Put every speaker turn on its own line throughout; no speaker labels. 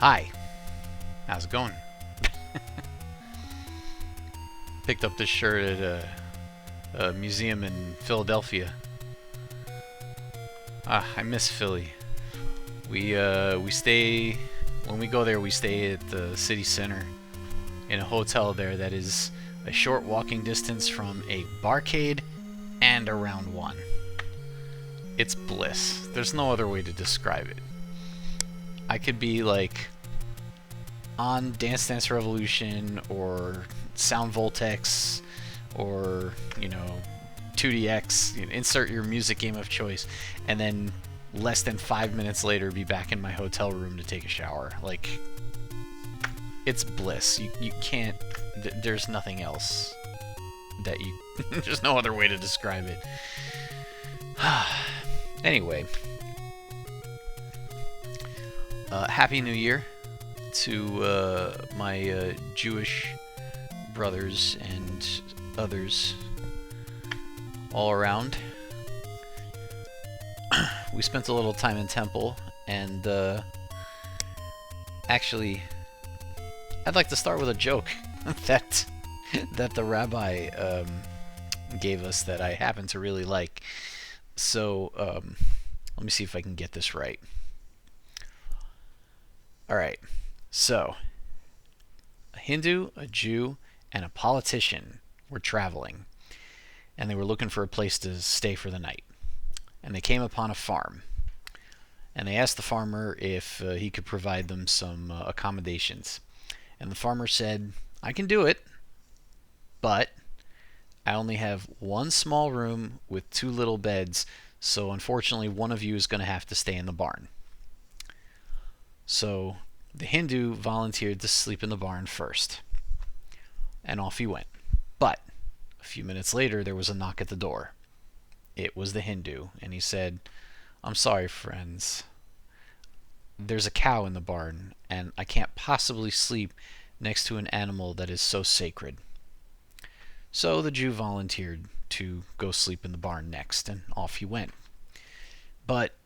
Hi, how's it going? Picked up this shirt at a museum in Philadelphia. I miss Philly. We stay when we go there. We stay at the city center in a hotel there that is a short walking distance from a barcade and a Round One. It's bliss. There's no other way to describe it. I could be like on Dance Dance Revolution or Sound Voltex or 2DX. Insert your music game of choice, and then less than 5 minutes later be back in my hotel room to take a shower. Like, it's bliss. You can't. There's nothing else that you. There's no other way to describe it. Anyway, Happy New Year to my Jewish brothers and others all around. We spent a little time in temple, and actually, I'd like to start with a joke that the rabbi gave us that I happen to really like. So let me see if I can get this right. All right. So, a Hindu, a Jew, and a politician were traveling, and they were looking for a place to stay for the night. And they came upon a farm, and they asked the farmer if he could provide them some accommodations. And the farmer said, "I can do it, but I only have one small room with two little beds, so unfortunately one of you is going to have to stay in the barn." So the Hindu volunteered to sleep in the barn first, and off he went. But a few minutes later, there was a knock at the door. It was the Hindu, and he said, "I'm sorry, friends. There's a cow in the barn, and I can't possibly sleep next to an animal that is so sacred." So the Jew volunteered to go sleep in the barn next, and off he went. But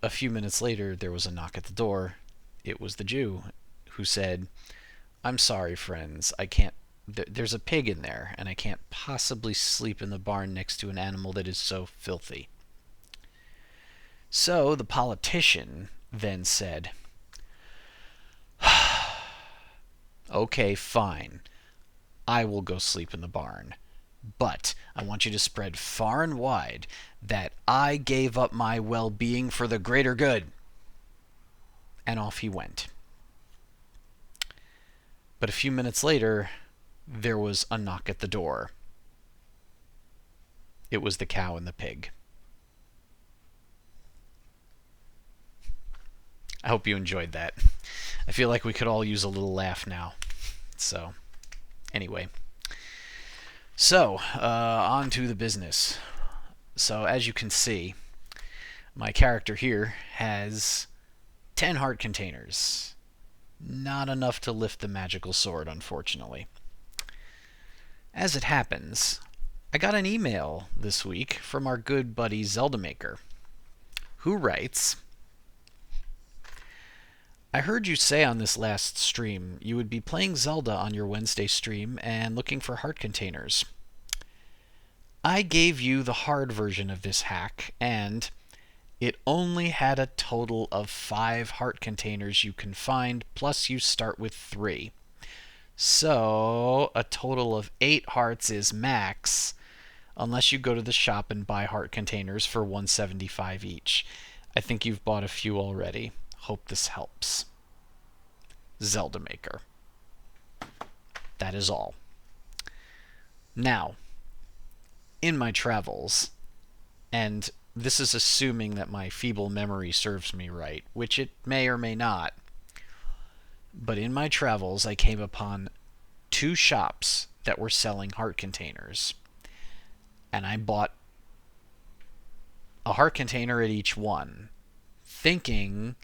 a few minutes later, there was a knock at the door. It was the Jew, who said, "I'm sorry, friends. I can't. There's a pig in there, and I can't possibly sleep in the barn next to an animal that is so filthy." So the politician then said, "Okay, fine. I will go sleep in the barn. But I want you to spread far and wide that I gave up my well-being for the greater good." And off he went. But a few minutes later, there was a knock at the door. It was the cow and the pig. I hope you enjoyed that. I feel like we could all use a little laugh now. So, anyway. So, on to the business. So, as you can see, my character here has 10 heart containers. Not enough to lift the magical sword, unfortunately. As it happens, I got an email this week from our good buddy Zelda Maker, who writes, "I heard you say on this last stream you would be playing Zelda on your Wednesday stream and looking for heart containers. I gave you the hard version of this hack, and it only had a total of 5 heart containers you can find, plus you start with 3. So, a total of 8 hearts is max, unless you go to the shop and buy heart containers for $175 each. I think you've bought a few already. Hope this helps. Zelda Maker." That is all. Now, in my travels, and this is assuming that my feeble memory serves me right, which it may or may not, but in my travels I came upon 2 shops that were selling heart containers, and I bought a heart container at each one, thinking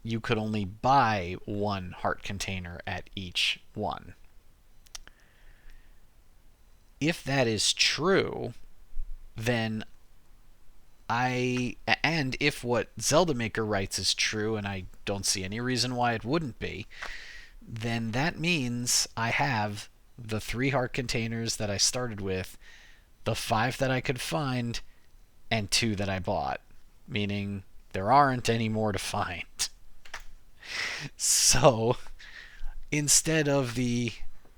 you could only buy 1 heart container at each one. If that is true, then and if what Zelda Maker writes is true, and I don't see any reason why it wouldn't be, then that means I have the 3 heart containers that I started with, the 5 that I could find, and 2 that I bought. Meaning there aren't any more to find. So, instead of the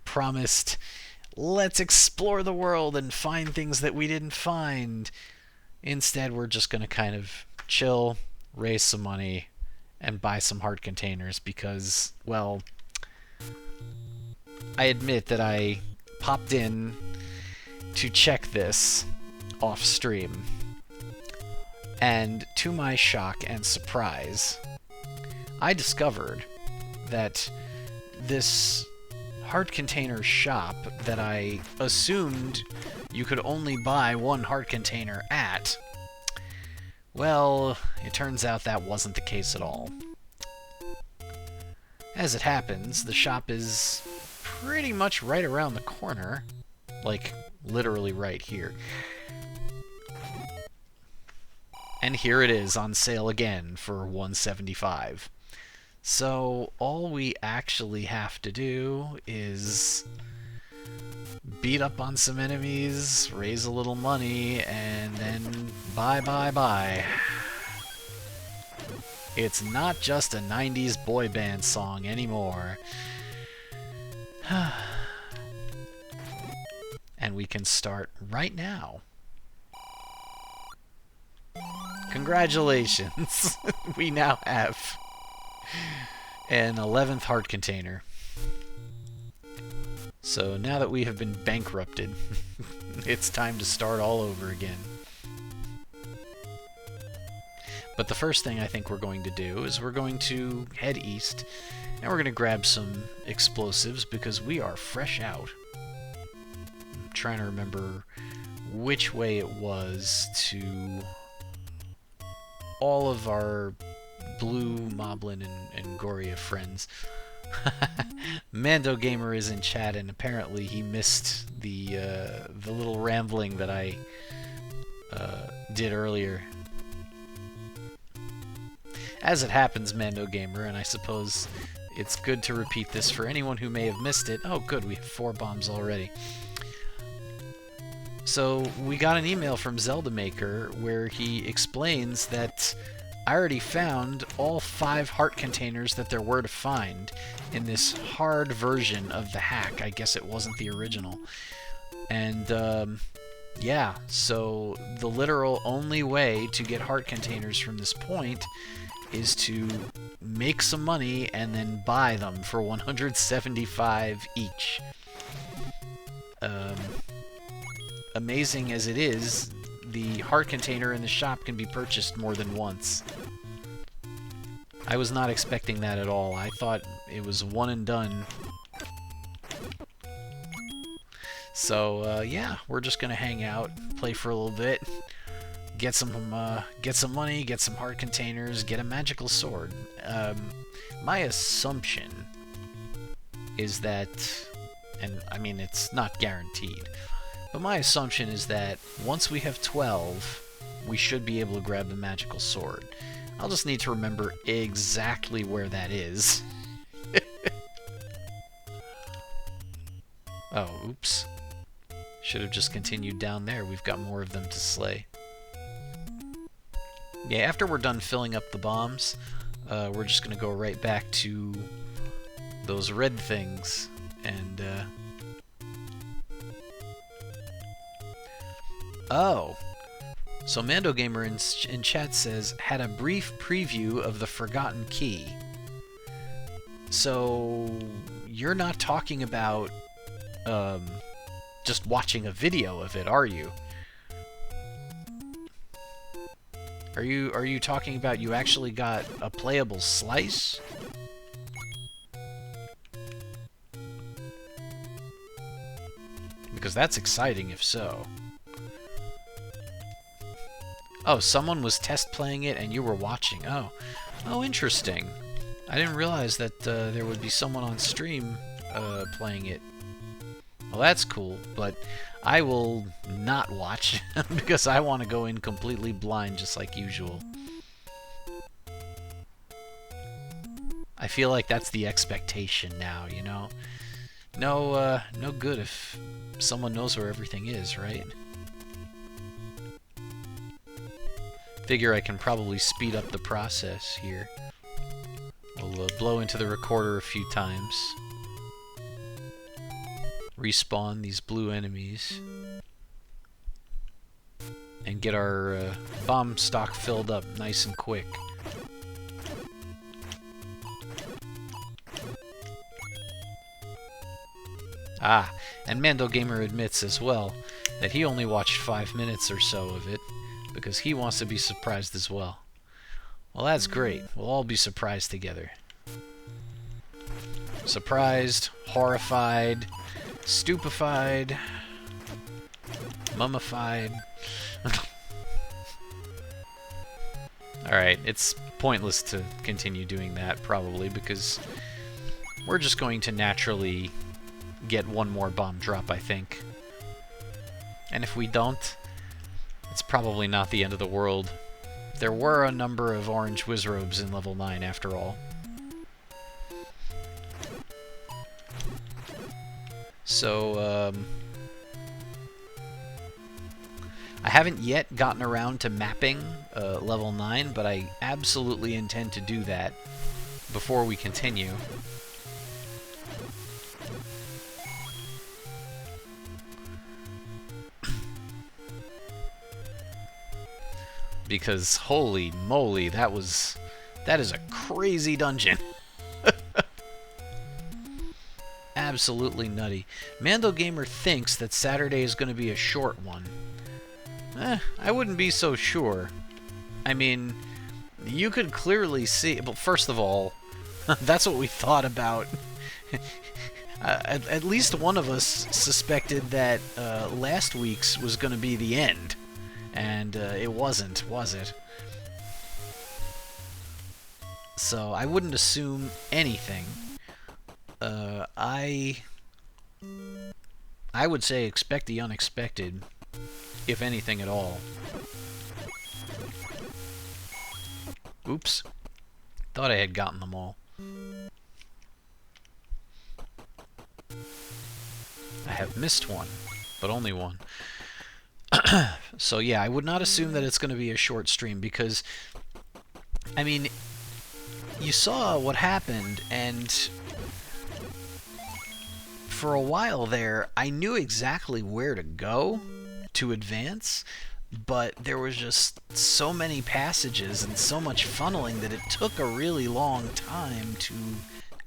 promised, let's explore the world and find things that we didn't find, instead we're just going to kind of chill, raise some money, and buy some heart containers because, well, I admit that I popped in to check this off stream. And to my shock and surprise, I discovered that this heart container shop that I assumed you could only buy 1 heart container at, well, it turns out that wasn't the case at all. As it happens, the shop is pretty much right around the corner, like literally right here. And here it is on sale again for $175. So all we actually have to do is beat up on some enemies, raise a little money, and then bye. It's not just a 90s boy band song anymore. And we can start right now. Congratulations! We now have an 11th heart container. So now that we have been bankrupted, it's time to start all over again. But the first thing I think we're going to do is we're going to head east, and we're going to grab some explosives because we are fresh out. I'm trying to remember which way it was to all of our Blue, Moblin, and Goria friends. Mando Gamer is in chat, and apparently he missed the little rambling that I did earlier. As it happens, Mando Gamer, and I suppose it's good to repeat this for anyone who may have missed it. Oh, good, we have 4 bombs already. So we got an email from Zelda Maker where he explains that I already found all 5 heart containers that there were to find in this hard version of the hack. I guess it wasn't the original. And, yeah, so the literal only way to get heart containers from this point is to make some money and then buy them for 175 each. Amazing as it is, the heart container in the shop can be purchased more than once. I was not expecting that at all. I thought it was one and done. So, yeah, we're just gonna hang out, play for a little bit, get some money, get some heart containers, get a magical sword. My assumption is that, and I mean it's not guaranteed, but my assumption is that once we have 12, we should be able to grab the magical sword. I'll just need to remember exactly where that is. Oh, oops. Should have just continued down there. We've got more of them to slay. Yeah, after we're done filling up the bombs, we're just going to go right back to those red things and... Oh! So Mando Gamer in chat says, had a brief preview of the Forgotten Key. So, you're not talking about just watching a video of it, are you? Are you talking about you actually got a playable slice? Because that's exciting if so. Oh, someone was test playing it and you were watching. Oh, interesting. I didn't realize that there would be someone on stream playing it. Well, that's cool, but I will not watch because I want to go in completely blind just like usual. I feel like that's the expectation now, you know? No good if someone knows where everything is, right? Figure I can probably speed up the process here. We'll blow into the recorder a few times. Respawn these blue enemies. And get our bomb stock filled up nice and quick. Ah, and Mando Gamer admits as well that he only watched 5 minutes or so of it because he wants to be surprised as well. Well, that's great. We'll all be surprised together. Surprised, horrified, stupefied, mummified. Alright, it's pointless to continue doing that probably because we're just going to naturally get one more bomb drop, I think. And if we don't, it's probably not the end of the world. There were a number of orange Wizzrobes in level 9 after all. So, I haven't yet gotten around to mapping level 9, but I absolutely intend to do that before we continue. Because holy moly, that is a crazy dungeon. Absolutely nutty. Mando Gamer thinks that Saturday is going to be a short one. I wouldn't be so sure. I mean, you could clearly see... Well, first of all, that's what we thought about. At least one of us suspected that last week's was going to be the end. And it wasn't, was it? So I wouldn't assume anything. I would say expect the unexpected, if anything at all. Oops. Thought I had gotten them all. I have missed one, but only one. So yeah, I would not assume that it's going to be a short stream because, I mean, you saw what happened, and for a while there, I knew exactly where to go to advance, but there was just so many passages and so much funneling that it took a really long time to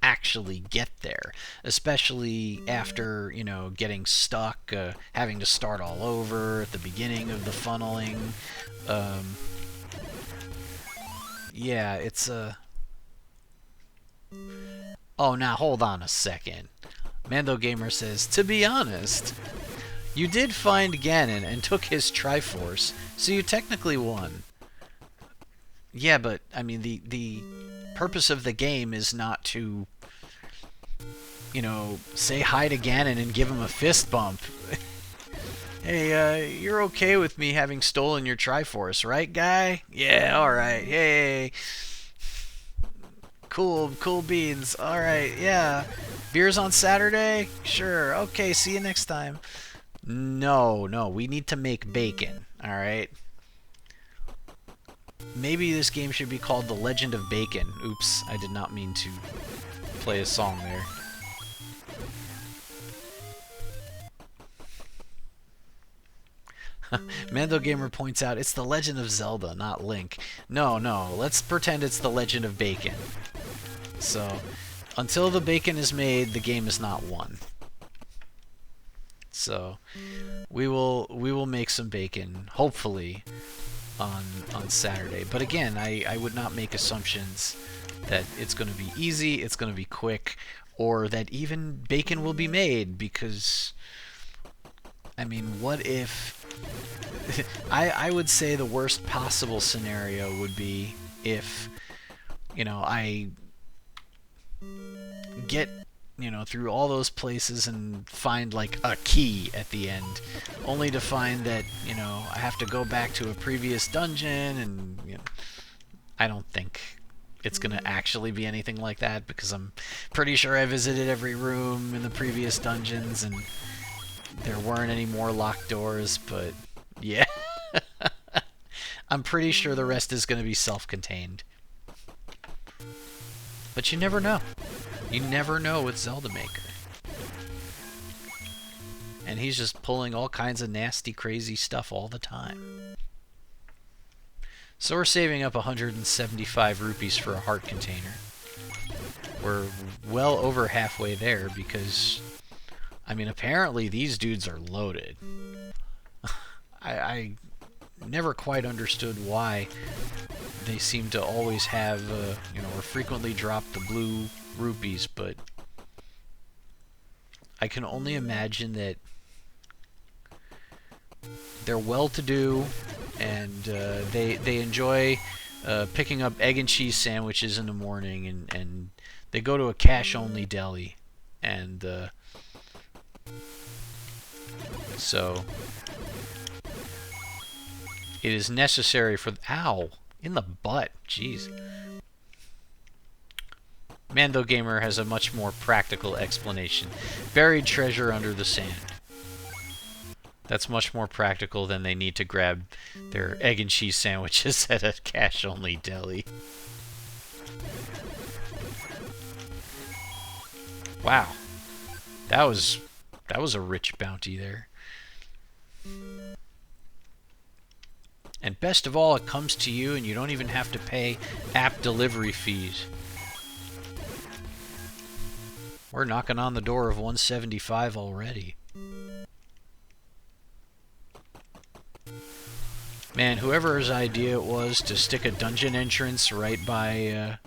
actually get there, especially after, you know, getting stuck, having to start all over at the beginning of the funneling. Yeah, it's Oh, now hold on a second. Mando Gamer says, to be honest, you did find Ganon and took his Triforce, so you technically won. Yeah, but, I mean, the purpose of the game is not to, you know, say hi to Ganon and give him a fist bump. Hey, you're okay with me having stolen your Triforce, right, guy? Yeah, alright, hey. Cool beans, alright, yeah. Beers on Saturday? Sure, okay, see you next time. No, we need to make bacon, alright? Maybe this game should be called The Legend of Bacon. Oops, I did not mean to play a song there. Mando Gamer points out, it's The Legend of Zelda, not Link. No, let's pretend it's The Legend of Bacon. So, until the bacon is made, the game is not won. So, we will make some bacon, hopefully, on Saturday. But again, I would not make assumptions that it's going to be easy, it's going to be quick, or that even bacon will be made, because, I mean, what if... I would say the worst possible scenario would be if, you know, I get through all those places and find like a key at the end, only to find that, I have to go back to a previous dungeon, and I don't think it's going to actually be anything like that, because I'm pretty sure I visited every room in the previous dungeons and there weren't any more locked doors, but yeah. I'm pretty sure the rest is going to be self-contained. But you never know. You never know with Zelda Maker. And he's just pulling all kinds of nasty, crazy stuff all the time. So we're saving up 175 rupees for a heart container. We're well over halfway there because, I mean, apparently these dudes are loaded. I never quite understood why they seem to always have, or frequently drop the blue rupees, but I can only imagine that they're well-to-do, and they enjoy picking up egg and cheese sandwiches in the morning, and they go to a cash-only deli, and so it is necessary for... Ow! In the butt. Jeez. Mando Gamer has a much more practical explanation. Buried treasure under the sand. That's much more practical than they need to grab their egg and cheese sandwiches at a cash-only deli. Wow. That was a rich bounty there. And best of all, it comes to you and you don't even have to pay app delivery fees. We're knocking on the door of 175 already. Man, whoever's idea it was to stick a dungeon entrance right by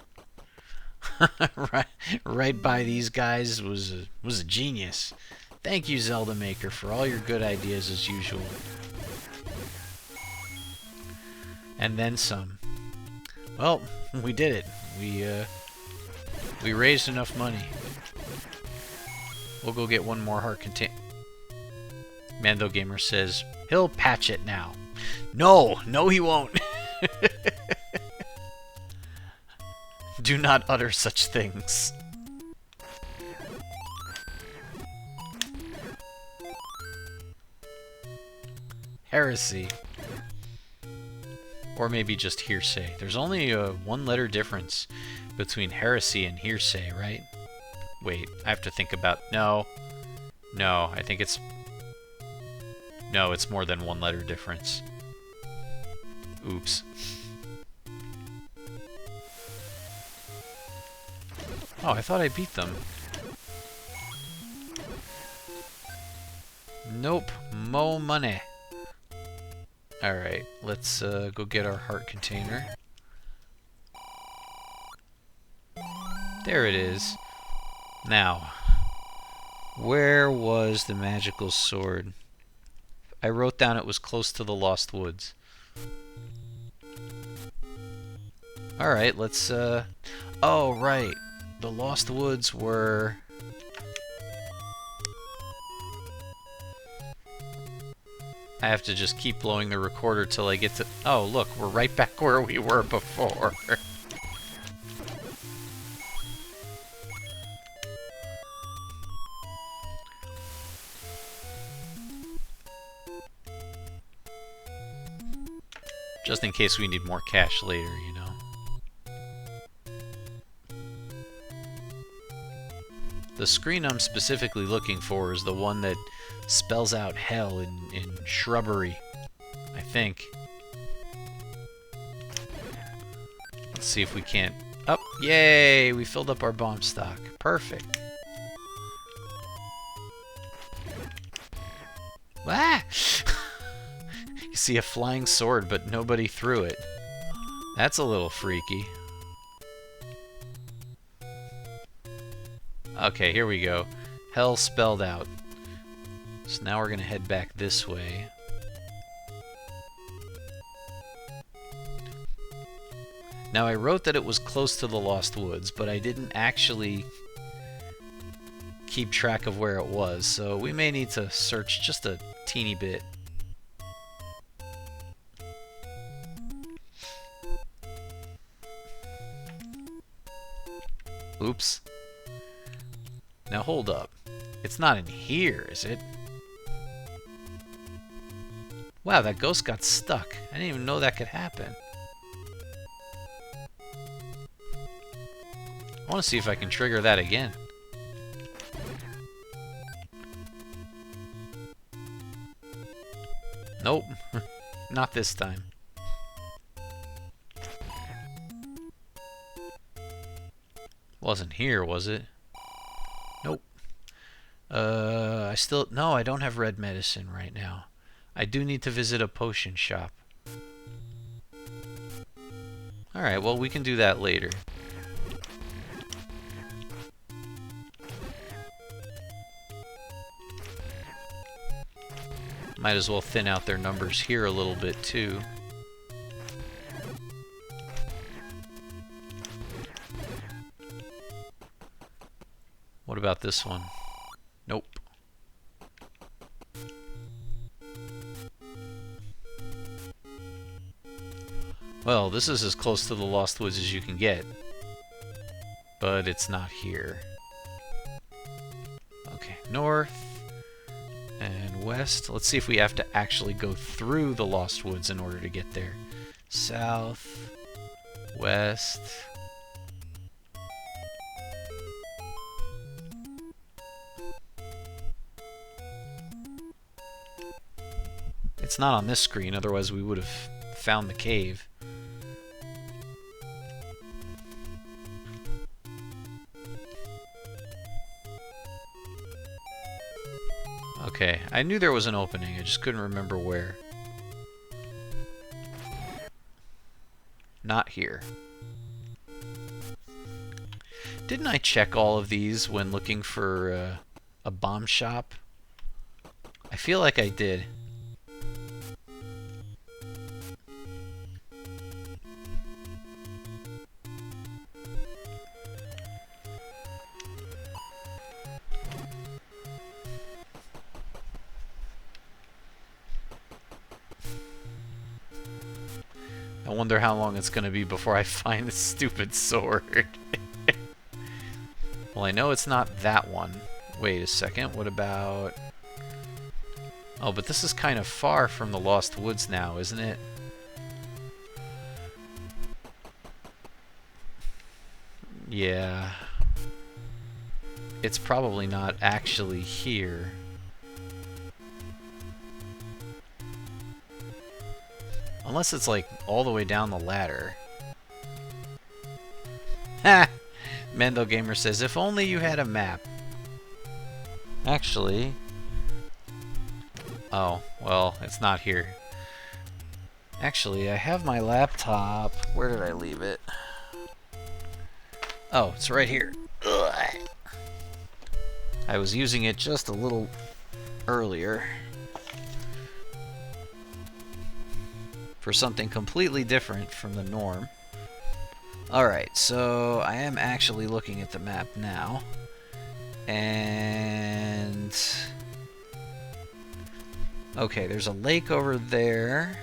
right by these guys was a genius. Thank you, Zelda Maker, for all your good ideas as usual. And then some. Well, we did it. We raised enough money. We'll go get one more heart contain. Mando Gamer says he'll patch it now. No, he won't. Do not utter such things. Heresy. Or maybe just hearsay. There's only a one-letter difference between heresy and hearsay, right? Wait, I have to think about... No, I think it's... No, it's more than one letter difference. Oops. Oh, I thought I beat them. Nope, mo money. Alright, let's go get our heart container. There it is. Now, where was the magical sword? I wrote down it was close to the Lost Woods. Alright, let's, oh, right. The Lost Woods were... I have to just keep blowing the recorder till I get to... Oh, look, we're right back where we were before. Just in case we need more cash later, you know. The screen I'm specifically looking for is the one that spells out hell in shrubbery, I think. Let's see if we can't... Oh, yay! We filled up our bomb stock. Perfect. Ah! You see a flying sword, but nobody threw it. That's a little freaky. Okay, here we go. Hell spelled out. So now we're gonna head back this way. Now I wrote that it was close to the Lost Woods, but I didn't actually keep track of where it was, so we may need to search just a teeny bit. Oops. Now hold up. It's not in here, is it? Wow, that ghost got stuck. I didn't even know that could happen. I want to see if I can trigger that again. Nope. Not this time. Wasn't here, was it? Nope. No, I don't have red medicine right now. I do need to visit a potion shop. Alright, well, we can do that later. Might as well thin out their numbers here a little bit, too. What about this one? Nope. Well, this is as close to the Lost Woods as you can get. But it's not here. Okay, north and west. Let's see if we have to actually go through the Lost Woods in order to get there. South, west. It's not on this screen, otherwise we would have found the cave. Okay, I knew there was an opening, I just couldn't remember where. Not here. Didn't I check all of these when looking for a bomb shop? I feel like I did. I wonder how long it's going to be before I find this stupid sword. Well, I know it's not that one. Wait a second, what about... Oh, but this is kind of far from the Lost Woods now, isn't it? Yeah. It's probably not actually here. Unless it's like all the way down the ladder. Ha! Mendo Gamer says, if only you had a map. Actually... Oh, well, it's not here. Actually, I have my laptop. Where did I leave it? Oh, it's right here. Ugh. I was using it just a little earlier for something completely different from the norm. Alright, so I am actually looking at the map now. And... okay, there's a lake over there.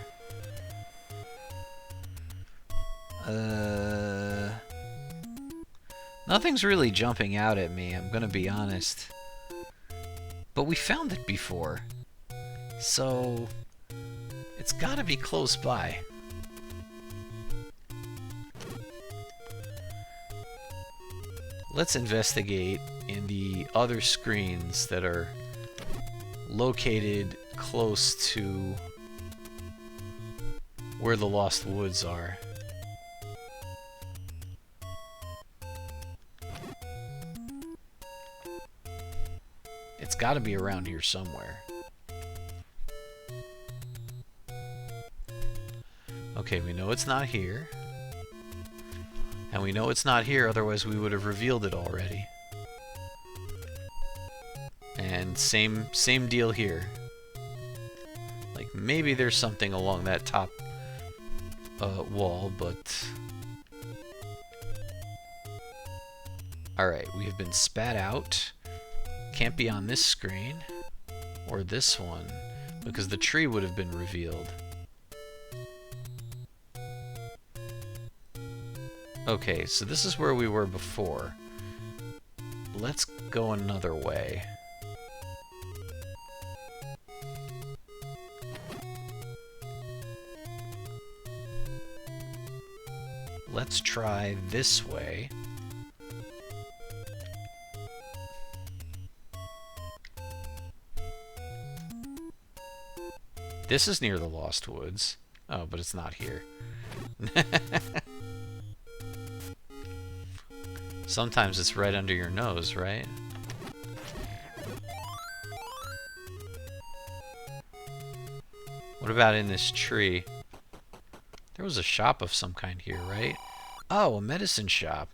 Nothing's really jumping out at me, I'm gonna be honest. But we found it before. So... it's gotta be close by. Let's investigate in the other screens that are located close to where the Lost Woods are. It's gotta be around here somewhere. Okay, we know it's not here. And we know it's not here, otherwise we would have revealed it already. And same deal here. Like, maybe there's something along that top wall, but... Alright, we have been spat out. can't be on this screen or this one because the tree would have been revealed. Okay, so this is where we were before. Let's go another way. Let's try this way. This is near the Lost Woods. Oh, but it's not here. Sometimes it's right under your nose, right? What about in this tree? There was a shop of some kind here, right? Oh, a medicine shop.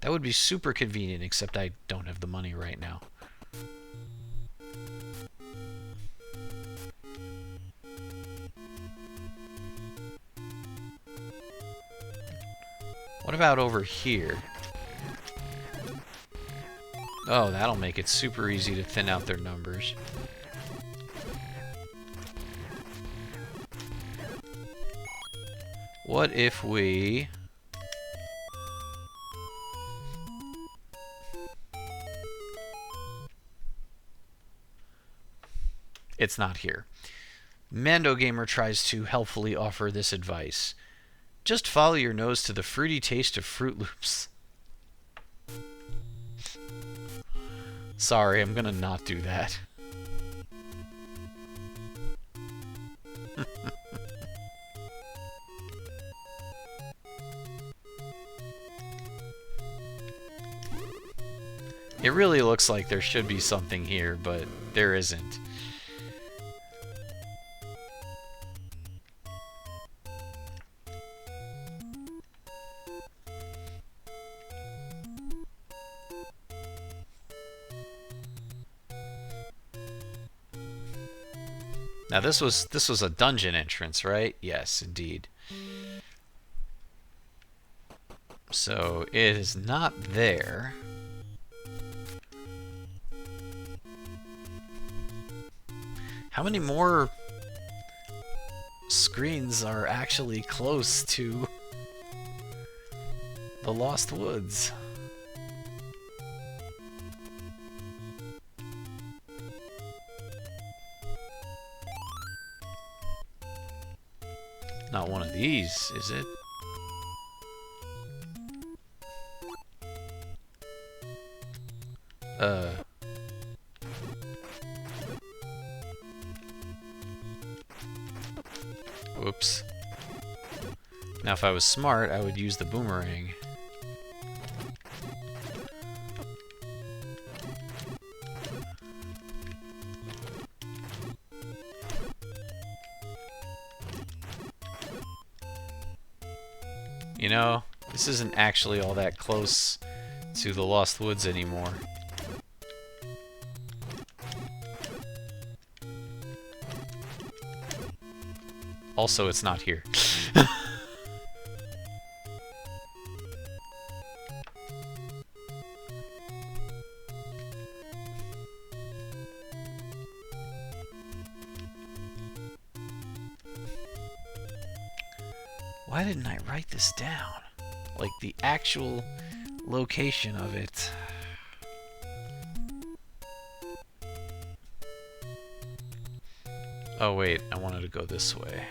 That would be super convenient, except I don't have the money right now. What about over here? Oh, that'll make it super easy to thin out their numbers. What if we... It's not here. Mando Gamer tries to helpfully offer this advice. Just follow your nose to the fruity taste of Fruit Loops. Sorry, I'm gonna not do that. It really looks like there should be something here, but there isn't. Now this was a dungeon entrance, right? Yes, indeed. So it is not there. How many more screens are actually close to the Lost Woods? Not one of these, is it? Whoops. Now if I was smart, I would use the boomerang. You know, this isn't actually all that close to the Lost Woods anymore. Also, it's not here. Why didn't I write this down? Like the actual location of it. Oh wait, I wanted to go this way.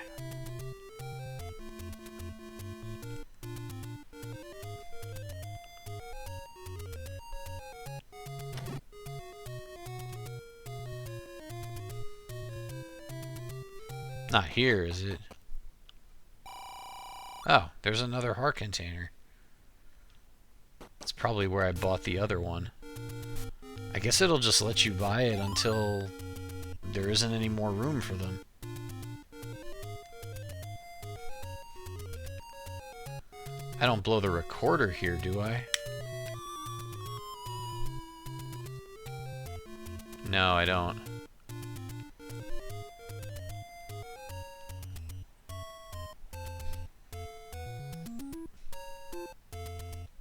Not here, is it? Oh, there's another heart container. That's probably where I bought the other one. I guess it'll just let you buy it until there isn't any more room for them. I don't blow the recorder here, do I? No, I don't.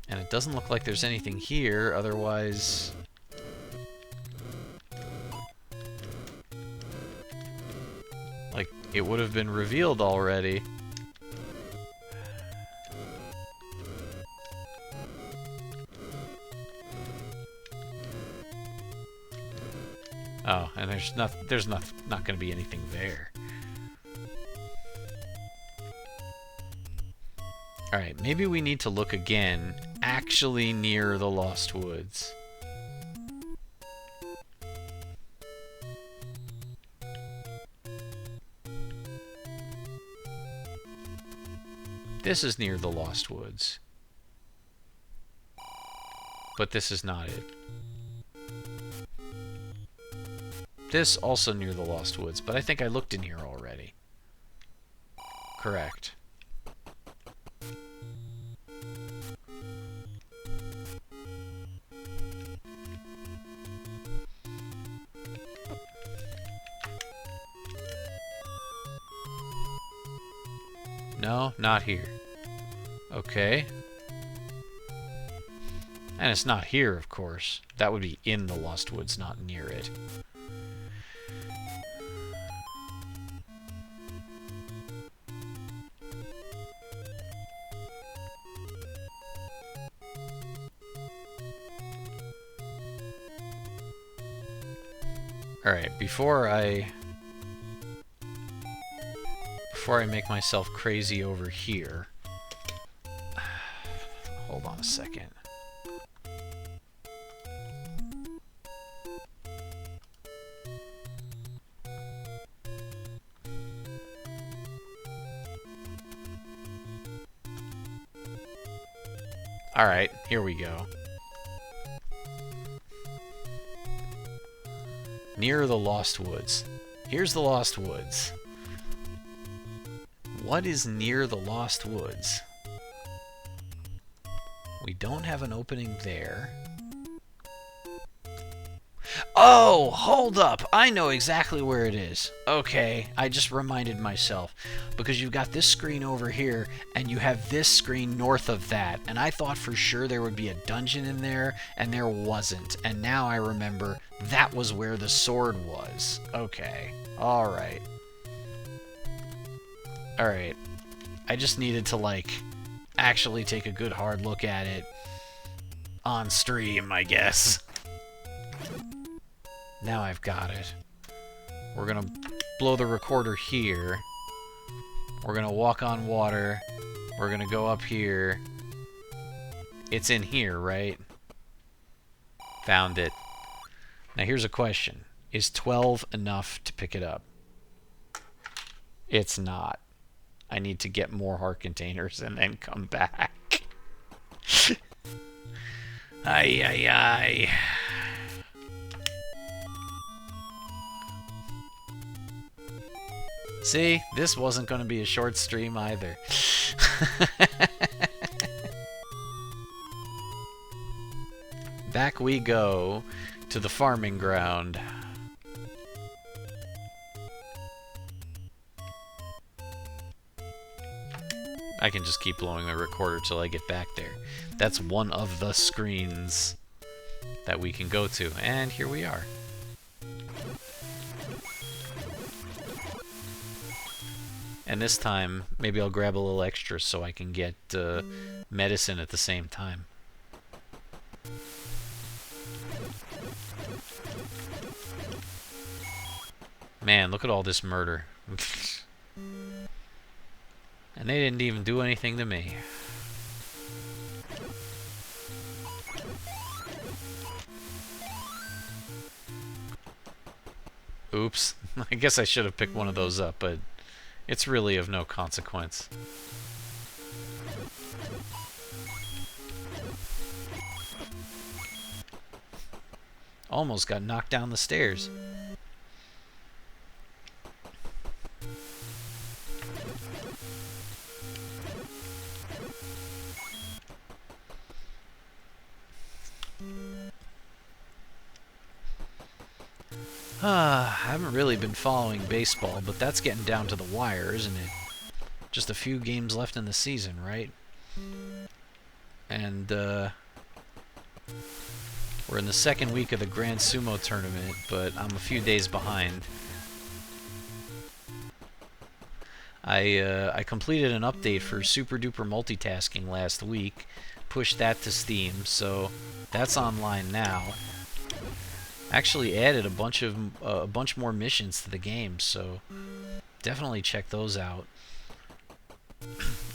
And it doesn't look like there's anything here, otherwise... it would have been revealed already. Oh, and there's not going to be anything there. Alright, maybe we need to look again, actually near the Lost Woods. This is near the Lost Woods. But this is not it. This also near the Lost Woods, but I think I looked in here already. Correct. No, not here. Okay. And it's not here, of course. That would be in the Lost Woods, not near it. Alright, before I make myself crazy over here, hold on a second. Alright, here we go. Near the Lost Woods. Here's the Lost Woods. What is near the Lost Woods? We don't have an opening there. Oh, hold up! I know exactly where it is. Okay, I just reminded myself. Because you've got this screen over here, and you have this screen north of that. And I thought for sure there would be a dungeon in there, and there wasn't. And now I remember that was where the sword was. Okay, alright. Alright. I just needed to, like, actually take a good hard look at it on stream, I guess. Now I've got it. We're gonna blow the recorder here. We're gonna walk on water. We're gonna go up here. It's in here, right? Found it. Now here's a question. Is 12 enough to pick it up? It's not. I need to get more heart containers and then come back. Ay, ay, ay. See, this wasn't going to be a short stream either. Back we go to the farming ground. I can just keep blowing the recorder till I get back there. That's one of the screens that we can go to, and here we are. And this time, maybe I'll grab a little extra so I can get medicine at the same time. Man, look at all this murder. And they didn't even do anything to me. Oops. I guess I should have picked one of those up, but it's really of no consequence. Almost got knocked down the stairs. I haven't really been following baseball, but that's getting down to the wire, isn't it? Just a few games left in the season, right? And, we're in the second week of the Grand Sumo tournament, but I'm a few days behind. I completed an update for Super Duper Multitasking last week, pushed that to Steam, so that's online now. Actually added a bunch more missions to the game, so definitely check those out.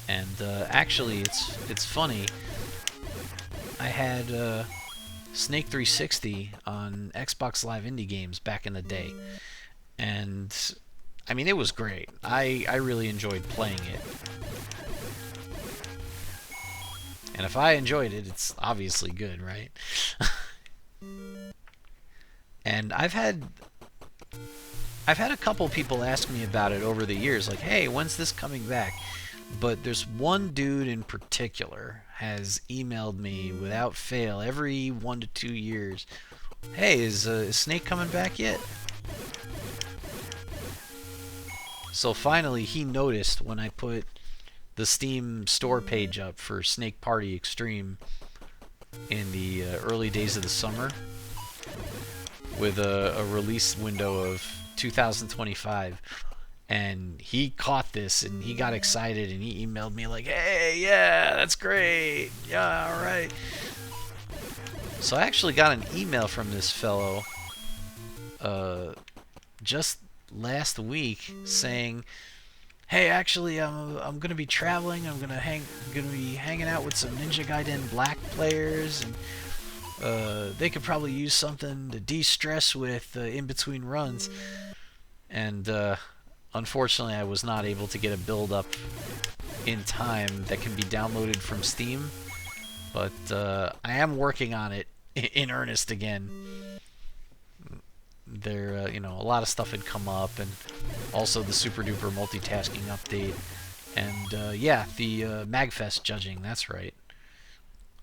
And actually, it's funny. I had Snake 360 on Xbox Live Indie Games back in the day, and I mean, it was great. I really enjoyed playing it. And if I enjoyed it, it's obviously good, right? And I've had a couple people ask me about it over the years, like, "Hey, when's this coming back?" But there's one dude in particular has emailed me without fail every 1 to 2 years. "Hey, is Snake coming back yet?" So finally, he noticed when I put the Steam store page up for Snake Party Extreme in the early days of the summer, with a release window of 2025, and he caught this and he got excited and he emailed me like, "Hey, yeah, that's great, yeah, all right." So I actually got an email from this fellow just last week saying, "Hey, actually, I'm gonna be traveling. I'm gonna be hanging out with some Ninja Gaiden Black players, and they could probably use something to de-stress with in between runs." And unfortunately, I was not able to get a build up in time that can be downloaded from Steam, but I am working on it in earnest again. There, a lot of stuff had come up, and also the Super Duper Multitasking update, and yeah, the Magfest judging. That's right.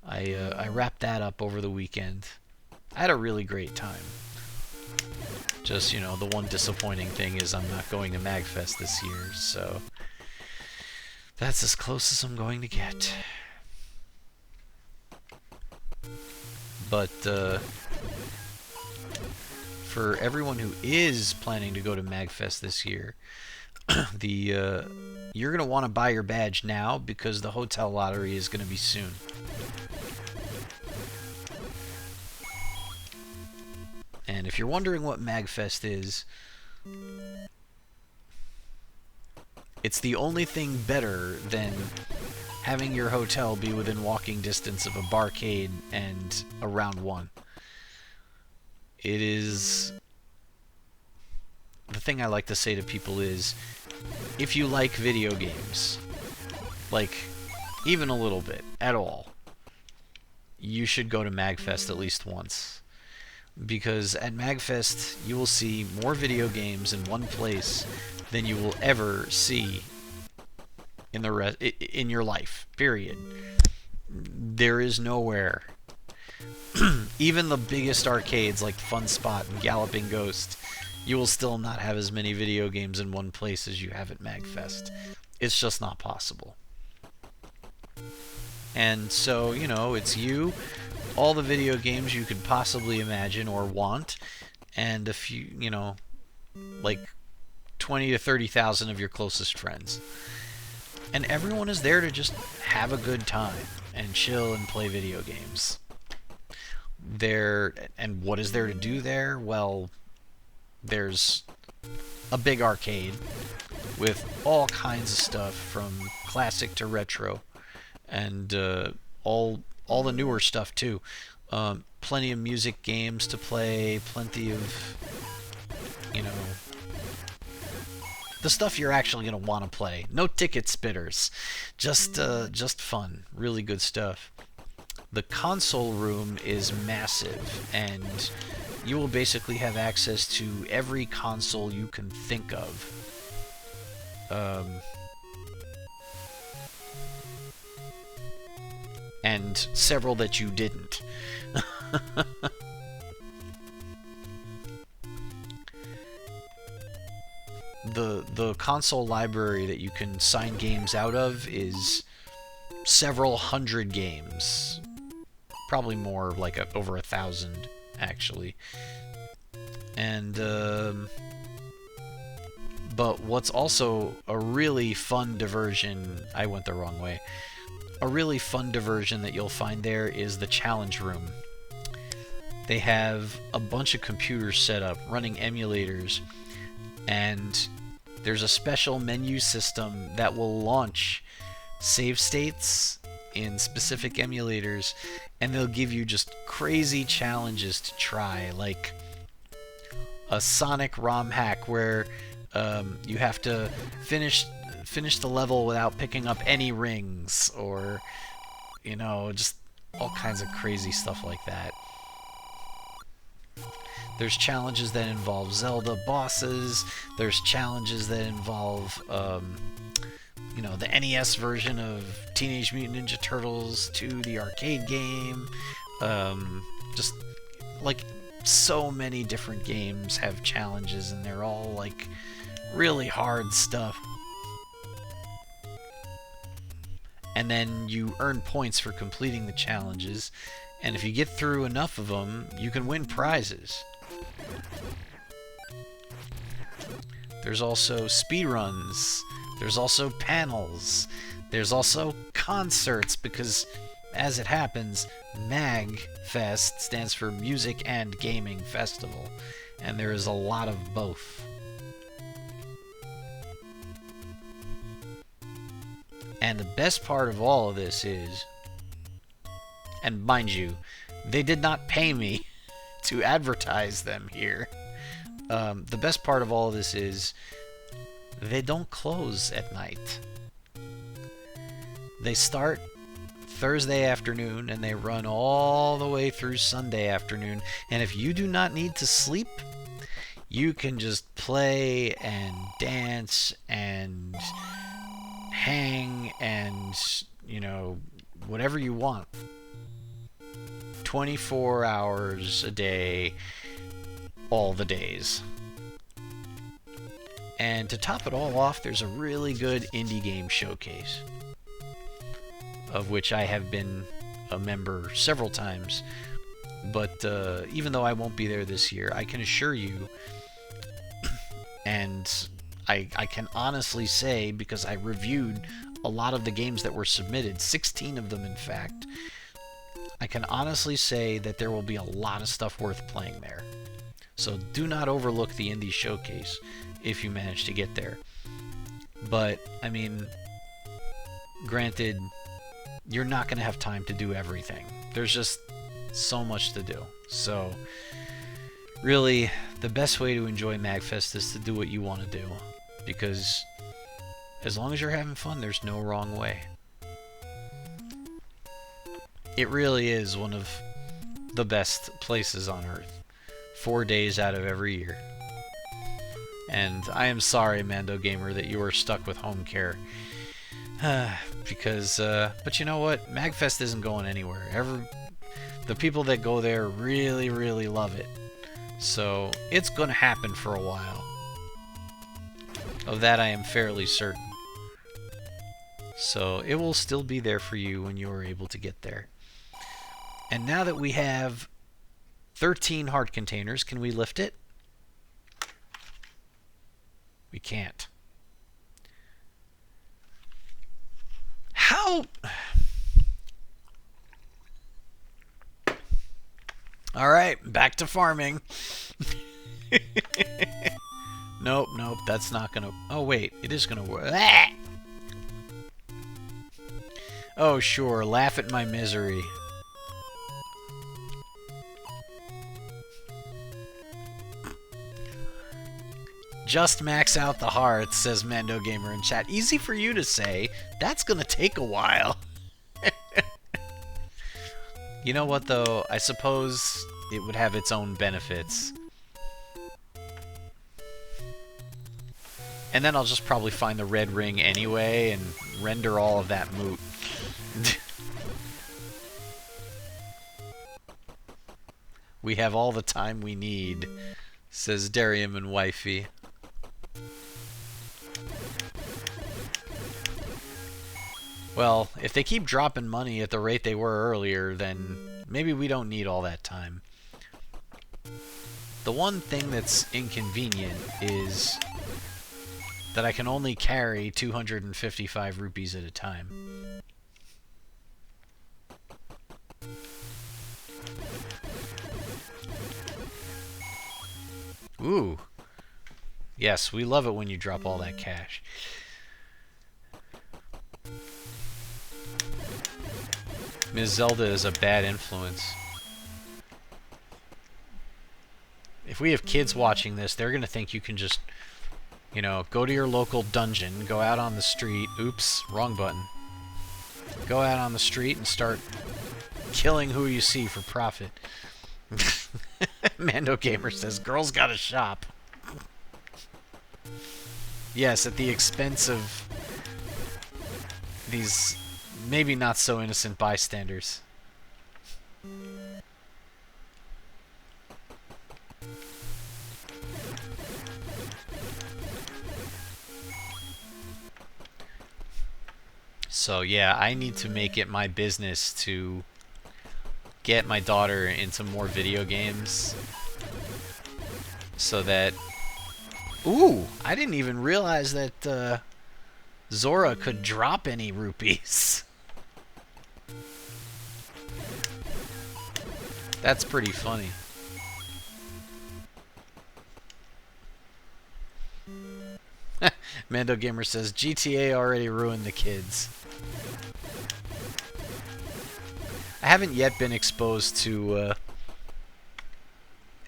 I wrapped that up over the weekend. I had a really great time. Just, the one disappointing thing is I'm not going to Magfest this year, so that's as close as I'm going to get. But for everyone who is planning to go to Magfest this year, you're going to want to buy your badge now because the hotel lottery is going to be soon. And if you're wondering what Magfest is, it's the only thing better than having your hotel be within walking distance of a barcade and a round one. It is... The thing I like to say to people is, if you like video games, like, even a little bit, at all, you should go to Magfest at least once. Because at Magfest, you will see more video games in one place than you will ever see in your life, period. There is nowhere. Even the biggest arcades like Fun Spot and Galloping Ghost, you will still not have as many video games in one place as you have at Magfest. It's just not possible. And so, it's you, all the video games you could possibly imagine or want, and a few, like 20 to 30,000 of your closest friends. And everyone is there to just have a good time and chill and play video games. And what is there to do there? Well, there's a big arcade with all kinds of stuff from classic to retro, and all the newer stuff too. Plenty of music games to play, plenty of, the stuff you're actually going to want to play. No ticket spitters, just fun, really good stuff. The console room is massive, and you will basically have access to every console you can think of. And several that you didn't. The console library that you can sign games out of is several hundred games. Probably more, like over 1,000, actually. And But what's also a really fun diversion, I went the wrong way. A really fun diversion that you'll find there is the challenge room. They have a bunch of computers set up running emulators, and there's a special menu system that will launch save states in specific emulators, and they'll give you just crazy challenges to try, like a Sonic ROMhack where you have to finish the level without picking up any rings, or you know, just all kinds of crazy stuff like that. There's challenges that involve Zelda bosses. There's challenges that involve you know, the NES version of Teenage Mutant Ninja Turtles 2, the arcade game. Just like so many different games have challenges, and they're all like really hard stuff. And then you earn points for completing the challenges, and if you get through enough of them, you can win prizes. There's also speedruns. There's also panels. There's also concerts, because as it happens, MAGFest stands for Music and Gaming Festival, and there is a lot of both. And the best part of all of this is, and mind you, they did not pay me to advertise them here. The best part of all of this is they don't close at night. They start Thursday afternoon and they run all the way through Sunday afternoon. And if you do not need to sleep, you can just play and dance and hang and, you know, whatever you want. 24 hours a day, all the days. And to top it all off, there's a really good indie game showcase, of which I have been a member several times. But even though I won't be there this year, I can assure you, and I can honestly say, because I reviewed a lot of the games that were submitted, 16 of them in fact, I can honestly say that there will be a lot of stuff worth playing there. So do not overlook the indie showcase if you manage to get there. But, I mean, granted, you're not going to have time to do everything. There's just so much to do. So, really, the best way to enjoy MAGFest is to do what you want to do. Because as long as you're having fun, there's no wrong way. It really is one of the best places on Earth. 4 days out of every year. And I am sorry, Mando Gamer, that you are stuck with home care. Because, but you know what? MAGFest isn't going anywhere. The people that go there really, really love it. So, it's going to happen for a while. Of that I am fairly certain. So, it will still be there for you when you are able to get there. And now that we have 13 heart containers, can we lift it? We can't. How? Alright, back to farming. Nope, that's not gonna... Oh, wait, it is gonna work. Ah! Oh, sure, laugh at my misery. Just max out the hearts, says Mando Gamer in chat. Easy for you to say. That's gonna take a while. You know what, though? I suppose it would have its own benefits. And then I'll just probably find the red ring anyway and render all of that moot. We have all the time we need, says Darium and Wifey. Well, if they keep dropping money at the rate they were earlier, then maybe we don't need all that time. The one thing that's inconvenient is that I can only carry 255 rupees at a time. Ooh. Yes, we love it when you drop all that cash. Ms. Zelda is a bad influence. If we have kids watching this, they're going to think you can just, you know, go to your local dungeon, go out on the street. Oops, wrong button. Go out on the street and start killing who you see for profit. Mando Gamer says, girls gotta shop. Yes, at the expense of these maybe not so innocent bystanders. So yeah, I need to make it my business to get my daughter into more video games so that... Ooh, I didn't even realize that Zora could drop any rupees. That's pretty funny. Mando Gamer says, GTA already ruined the kids. I haven't yet been exposed to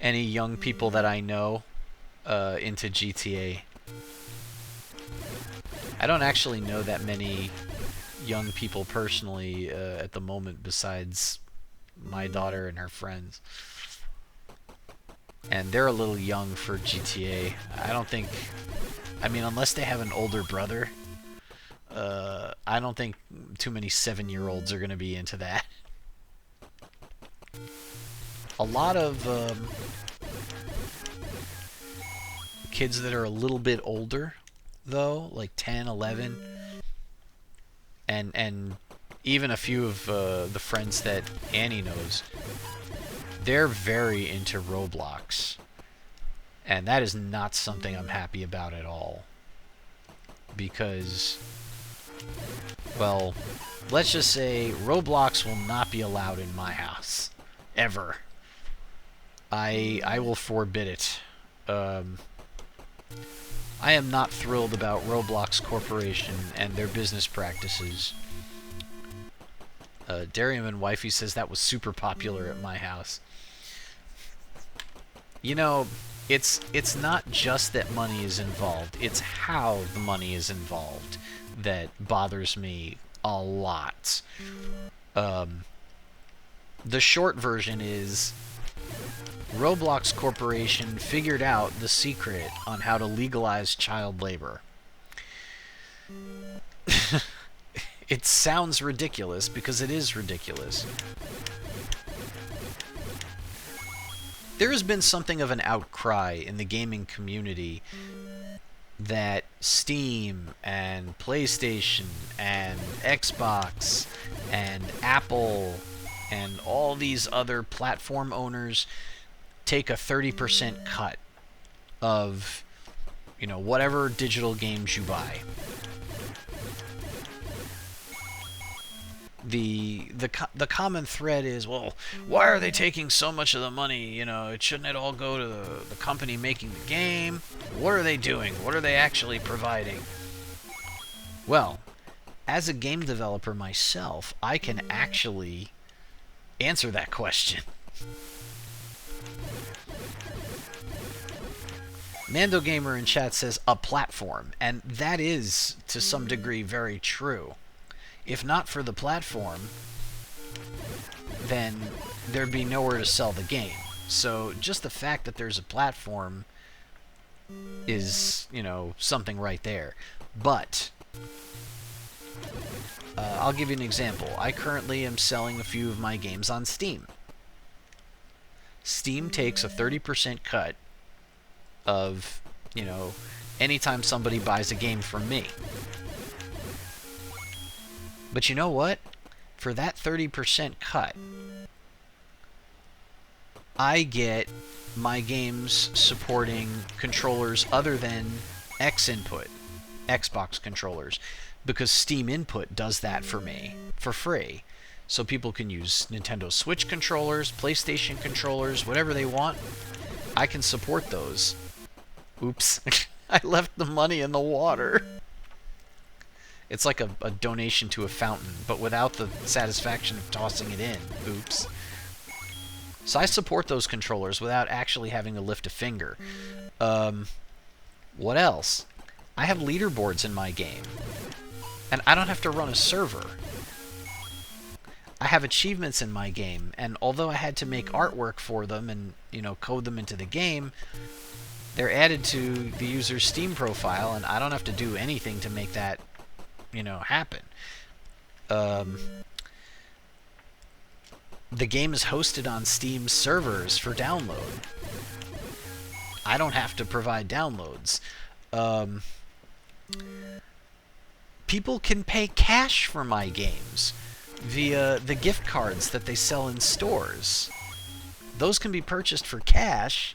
any young people that I know into GTA. I don't actually know that many young people personally at the moment besides my daughter and her friends. And they're a little young for GTA. I don't think... I mean, unless they have an older brother, I don't think too many 7-year-olds are going to be into that. A lot of kids that are a little bit older, though, like 10, 11, and even a few of the friends that Annie knows, they're very into Roblox. And that is not something I'm happy about at all. Because, well, let's just say Roblox will not be allowed in my house. Ever. I will forbid it. I am not thrilled about Roblox Corporation and their business practices. Darium and Wifey says that was super popular at my house. You know... It's not just that money is involved, it's how the money is involved that bothers me a lot. The short version is Roblox Corporation figured out the secret on how to legalize child labor. It sounds ridiculous because it is ridiculous. There has been something of an outcry in the gaming community that Steam and PlayStation and Xbox and Apple and all these other platform owners take a 30% cut of, you know, whatever digital games you buy. The common thread is, well, why are they taking so much of the money? You know, shouldn't it all go to the company making the game? What are they doing? What are they actually providing? Well, as a game developer myself, I can actually answer that question. Mando Gamer in chat says a platform, and that is, to some degree, very true. If not for the platform, then there'd be nowhere to sell the game. So just the fact that there's a platform is, you know, something right there. But I'll give you an example. I currently am selling a few of my games on Steam. Steam takes a 30% cut of, you know, anytime somebody buys a game from me. But you know what? For that 30% cut, I get my games supporting controllers other than X input. Xbox controllers, because Steam Input does that for me for free. So people can use Nintendo Switch controllers, PlayStation controllers, whatever they want. I can support those. Oops. I left the money in the water. It's like a donation to a fountain, but without the satisfaction of tossing it in. Oops. So I support those controllers without actually having to lift a finger. What else? I have leaderboards in my game. And I don't have to run a server. I have achievements in my game, and although I had to make artwork for them and, code them into the game, they're added to the user's Steam profile, and I don't have to do anything to make that, happen. The game is hosted on Steam servers for download. I don't have to provide downloads. People can pay cash for my games via the gift cards that they sell in stores. Those can be purchased for cash,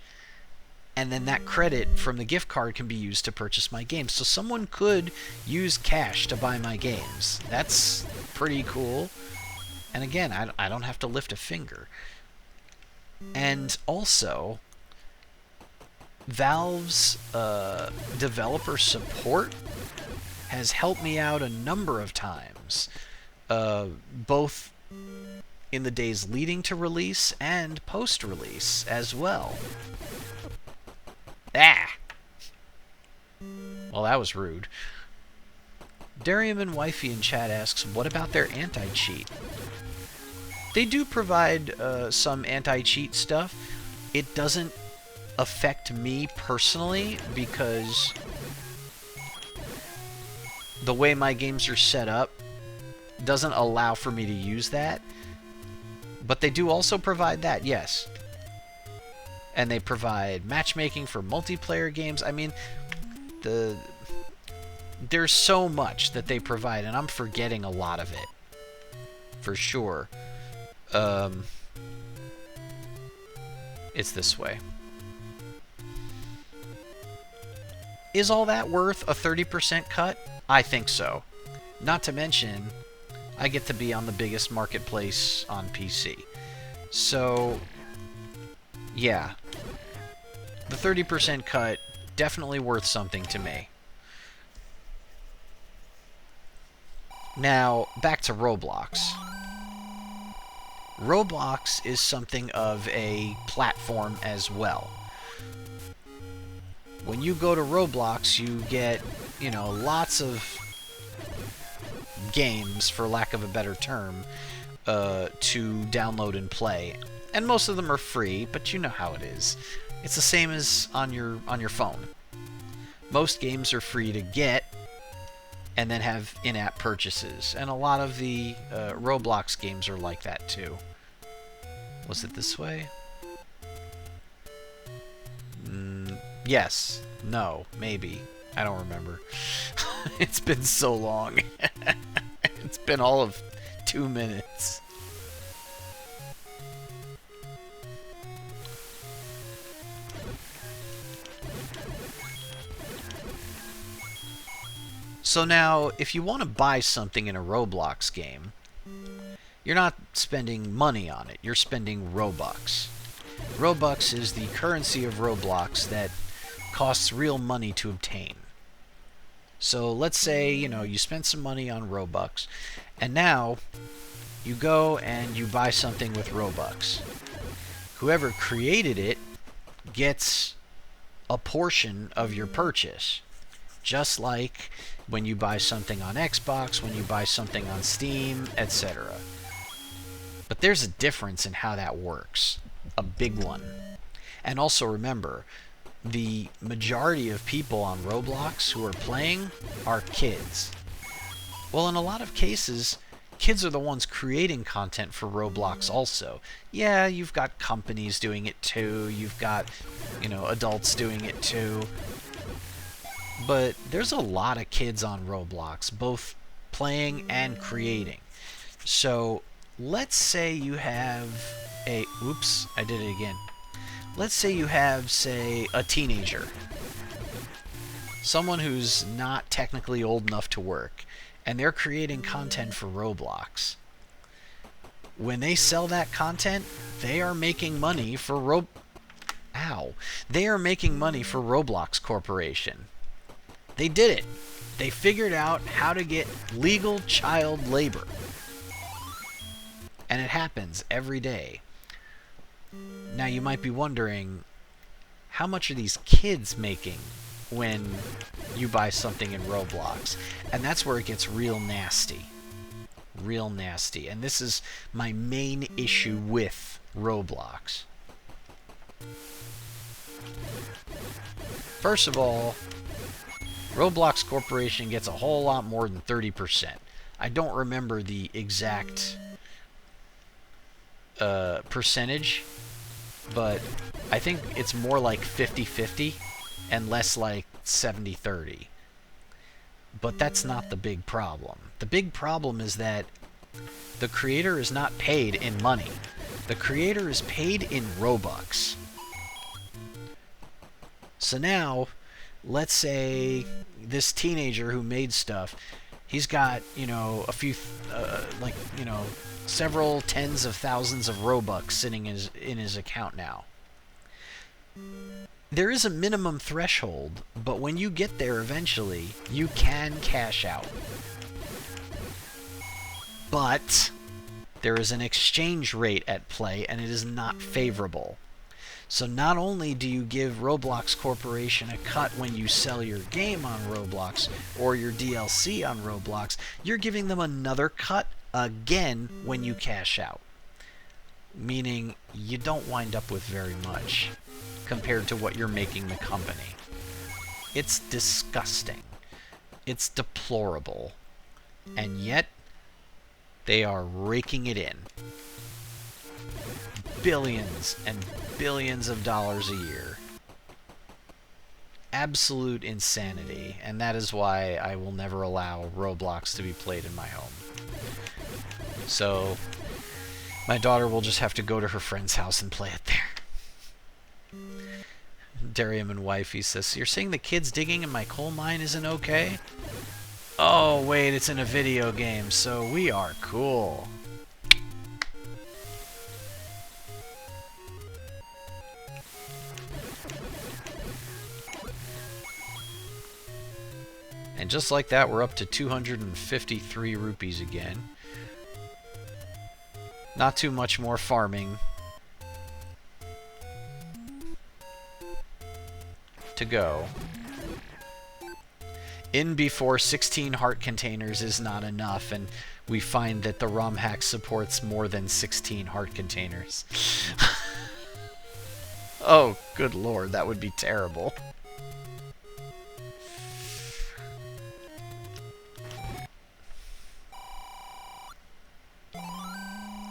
and then that credit from the gift card can be used to purchase my games. So someone could use cash to buy my games. That's pretty cool. And again, I don't have to lift a finger. And also, Valve's developer support has helped me out a number of times. Both in the days leading to release and post-release as well. Ah! Well, that was rude. Darium and Wifey in chat asks, what about their anti-cheat? They do provide some anti-cheat stuff. It doesn't affect me personally because the way my games are set up doesn't allow for me to use that. But they do also provide that, yes. And they provide matchmaking for multiplayer games. I mean, there's so much that they provide, and I'm forgetting a lot of it. For sure. It's this way. Is all that worth a 30% cut? I think so. Not to mention, I get to be on the biggest marketplace on PC. So, yeah. The 30% cut, definitely worth something to me. Now, back to Roblox. Roblox is something of a platform as well. When you go to Roblox, you get, lots of games, for lack of a better term, to download and play. And most of them are free, but you know how it is. It's the same as on your phone. Most games are free to get, and then have in-app purchases. And a lot of the Roblox games are like that too. Was it this way? Yes. No. Maybe. I don't remember. It's been so long. It's been all of 2 minutes. So now, if you want to buy something in a Roblox game, you're not spending money on it. You're spending Robux. Robux is the currency of Roblox that costs real money to obtain. So let's say, you spent some money on Robux, and now you go and you buy something with Robux. Whoever created it gets a portion of your purchase. Just like when you buy something on Xbox, when you buy something on Steam, etc. But there's a difference in how that works. A big one. And also remember, the majority of people on Roblox who are playing are kids. Well, in a lot of cases, kids are the ones creating content for Roblox also. Yeah, you've got companies doing it too. You've got, adults doing it too. But there's a lot of kids on Roblox, both playing and creating. So let's say you have a... Oops, I did it again. Let's say you have, say, a teenager. someone who's not technically old enough to work, and they're creating content for Roblox. When they sell that content, they are making money for They are making money for Roblox Corporation. They did it. They figured out how to get legal child labor. And it happens every day. Now you might be wondering, how much are these kids making when you buy something in Roblox? And that's where it gets real nasty. Real nasty. And this is my main issue with Roblox. First of all, Roblox Corporation gets a whole lot more than 30%. I don't remember the exact percentage, but I think it's more like 50-50 and less like 70-30. But that's not the big problem. The big problem is that the creator is not paid in money. The creator is paid in Robux. So now, let's say this teenager who made stuff, he's got, a few, several tens of thousands of Robux sitting in his account now. There is a minimum threshold, but when you get there eventually, you can cash out. But there is an exchange rate at play, and it is not favorable. So not only do you give Roblox Corporation a cut when you sell your game on Roblox or your DLC on Roblox, you're giving them another cut again when you cash out. Meaning you don't wind up with very much compared to what you're making the company. It's disgusting. It's deplorable. And yet, they are raking it in. Billions and billions of dollars a year. Absolute insanity, and that is why I will never allow Roblox to be played in my home. So, my daughter will just have to go to her friend's house and play it there. Darium and Wifey says, "You're saying the kids digging in my coal mine isn't okay?" Oh, wait, it's in a video game, so we are cool. And just like that, we're up to 253 rupees again. Not too much more farming to go. In before 16 heart containers is not enough, and we find that the ROMhack supports more than 16 heart containers. Oh, good lord, that would be terrible.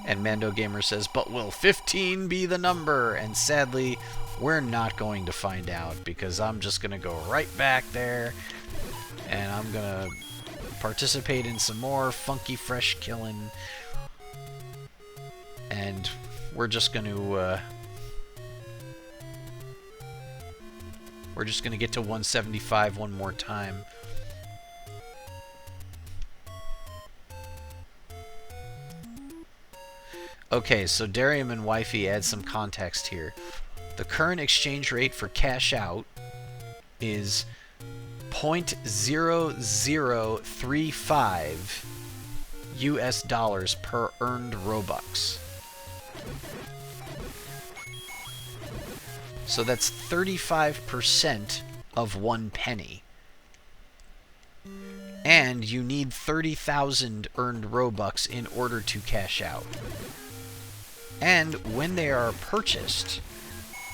And Mando Gamer says, "But will 15 be the number?" And sadly, we're not going to find out, because I'm just going to go right back there, and I'm going to participate in some more funky fresh killing, and we're just going to get to 175 one more time. Okay, so Darium and Wifey add some context here. The current exchange rate for cash out is 0.0035 US dollars per earned Robux. So that's 35% of 1 penny. And you need 30,000 earned Robux in order to cash out. And when they are purchased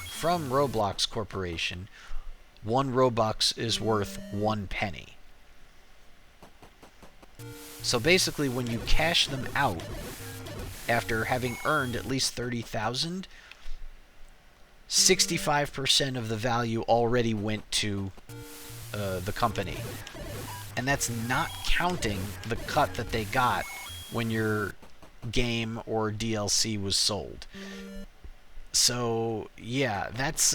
from Roblox Corporation, 1 Robux is worth 1 penny. So basically, when you cash them out, after having earned at least 30,000, 65% of the value already went to the company. And that's not counting the cut that they got when your game or DLC was sold. So, yeah, that's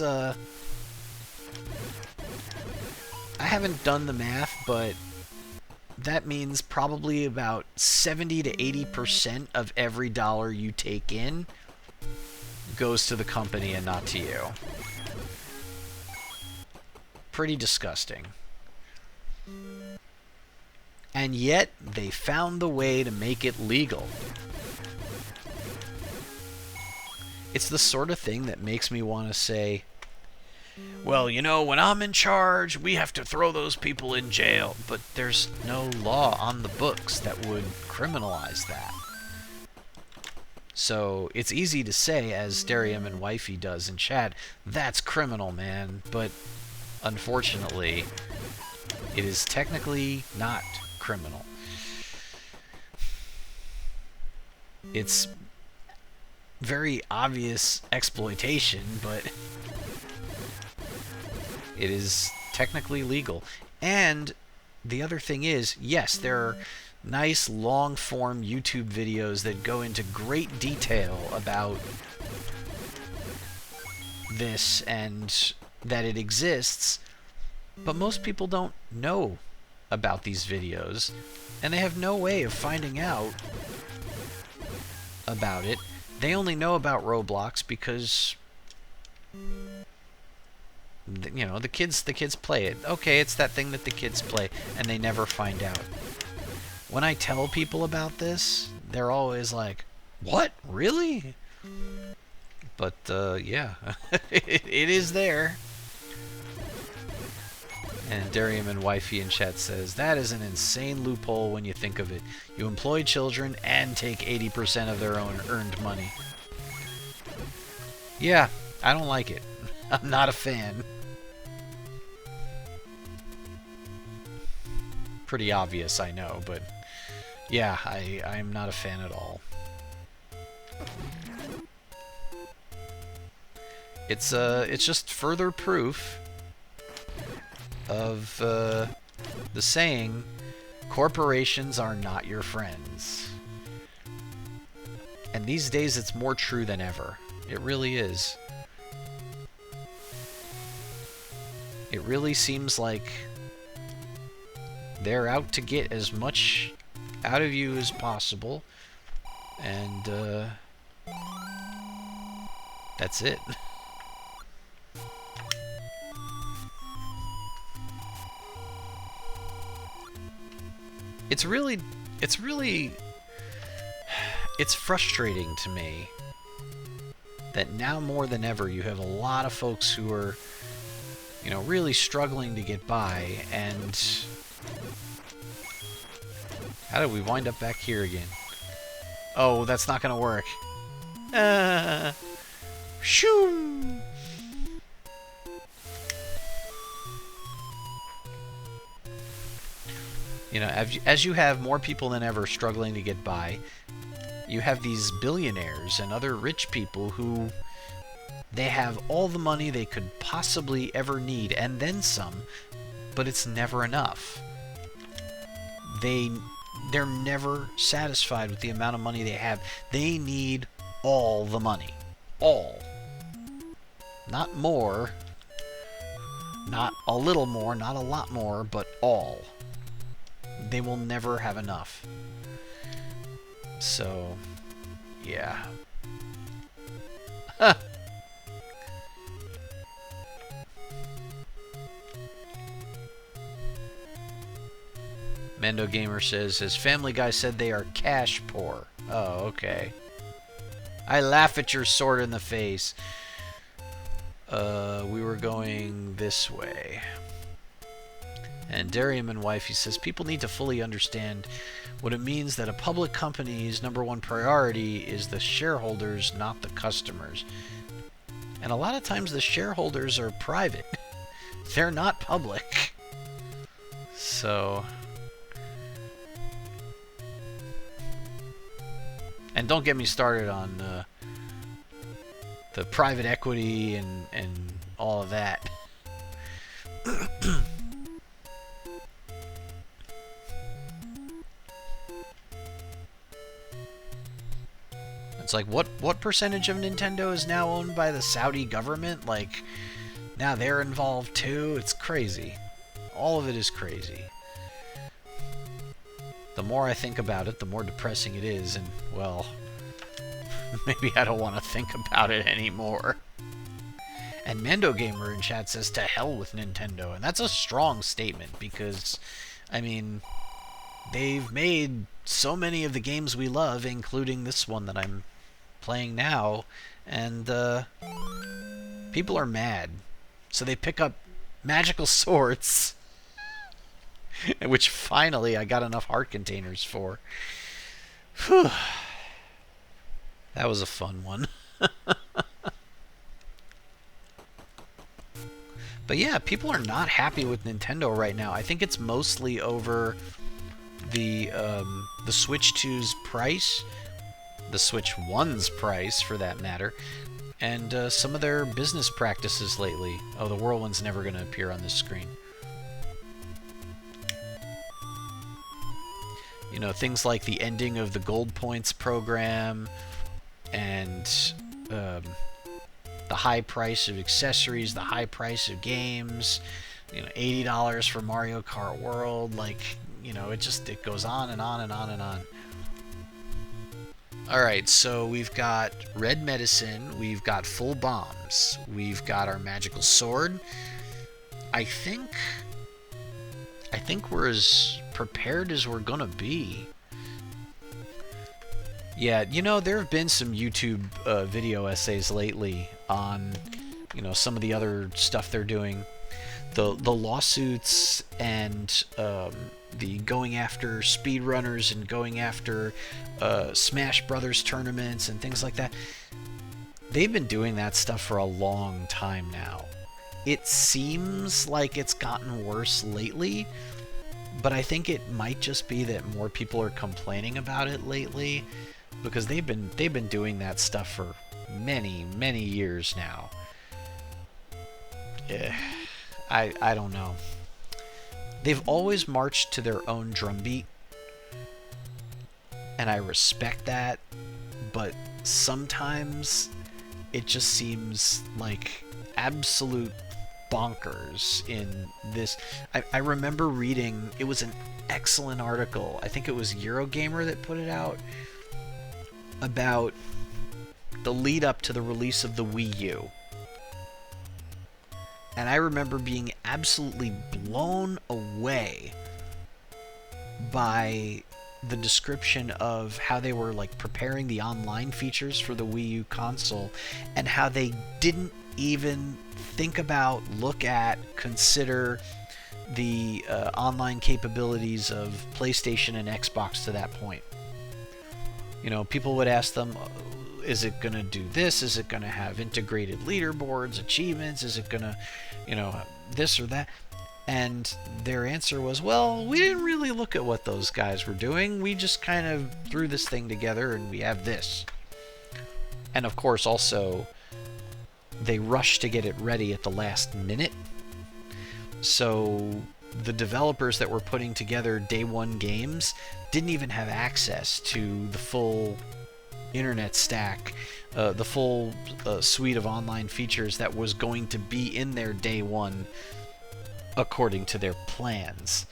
I haven't done the math, but that means probably about 70 to 80% of every dollar you take in goes to the company and not to you. Pretty disgusting. And yet, they found the way to make it legal. It's the sort of thing that makes me want to say, well, you know, when I'm in charge, we have to throw those people in jail. But there's no law on the books that would criminalize that. So it's easy to say, as Darium and Wifey does in chat, that's criminal, man. But unfortunately, it is technically not criminal. It's very obvious exploitation, but it is technically legal. And the other thing is, yes, there are nice long-form YouTube videos that go into great detail about this and that it exists, but most people don't know about these videos, and they have no way of finding out about it. They only know about Roblox because, you know, the kids play it. Okay, it's that thing that the kids play, and they never find out. When I tell people about this, they're always like, "What? Really?" But yeah, it is there. And Darium and Wifey in chat says, that is an insane loophole when you think of it. You employ children and take 80% of their own earned money. Yeah, I don't like it. I'm not a fan. Pretty obvious, I know, but yeah, I'm not a fan at all. It's just further proof of the saying, corporations are not your friends. And these days it's more true than ever. It really is. It really seems like they're out to get as much out of you as possible, and that's it. It's frustrating to me that now more than ever you have a lot of folks who are, you know, really struggling to get by, and how did we wind up back here again? Oh, that's not gonna work. Shoo! You know, as you have more people than ever struggling to get by, you have these billionaires and other rich people who they have all the money they could possibly ever need, and then some, but it's never enough. They're never satisfied with the amount of money they have. They need all the money. All. Not more. Not a little more, not a lot more, but all. They will never have enough. So, yeah. Huh. Mando Gamer says, as Family Guy said, they are cash poor. Oh, okay. I laugh at your sword in the face. We were going this way. And Darium and Wifey says, people need to fully understand what it means that a public company's #1 priority is the shareholders, not the customers. And a lot of times the shareholders are private. They're not public. So... And don't get me started on the private equity and all of that. It's like, what percentage of Nintendo is now owned by the Saudi government? Like, now they're involved too? It's crazy. All of it is crazy. The more I think about it, the more depressing it is, and, well, maybe I don't want to think about it anymore. And Mando Gamer in chat says, to hell with Nintendo. And that's a strong statement, because, I mean, they've made so many of the games we love, including this one that I'm playing now, and people are mad. So they pick up magical swords, which finally I got enough heart containers for. Whew. That was a fun one. But yeah, people are not happy with Nintendo right now. I think it's mostly over the Switch 2's price, the Switch 1's price for that matter, and some of their business practices lately. Oh, the Whirlwind's never going to appear on this screen. You know, things like the ending of the Gold Points program, and the high price of accessories, the high price of games, you know, $80 for Mario Kart World, like, you know, it goes on and on and on and on. Alright, so we've got red medicine, we've got full bombs, we've got our magical sword. I think we're as prepared as we're gonna be. Yeah, you know, there have been some YouTube video essays lately on, you know, some of the other stuff they're doing. The lawsuits and the going after speedrunners and going after Smash Brothers tournaments and things like that. They've been doing that stuff for a long time now. It seems like it's gotten worse lately, but I think it might just be that more people are complaining about it lately, because they've been doing that stuff for many years now. I don't know. They've always marched to their own drumbeat, and I respect that, but sometimes it just seems like absolute bonkers in this. I remember reading, it was an excellent article, I think it was Eurogamer that put it out, about the lead up to the release of the Wii U. And I remember being absolutely blown away by the description of how they were like preparing the online features for the Wii U console, and how they didn't even think about, look at, consider the online capabilities of PlayStation and Xbox to that point. You know, people would ask them, is it going to do this? Is it going to have integrated leaderboards, achievements? Is it going to, you know, this or that? And their answer was, well, we didn't really look at what those guys were doing. We just kind of threw this thing together and we have this. And of course, also, they rushed to get it ready at the last minute. So the developers that were putting together day one games didn't even have access to the full internet stack, the full suite of online features that was going to be in their day one according to their plans.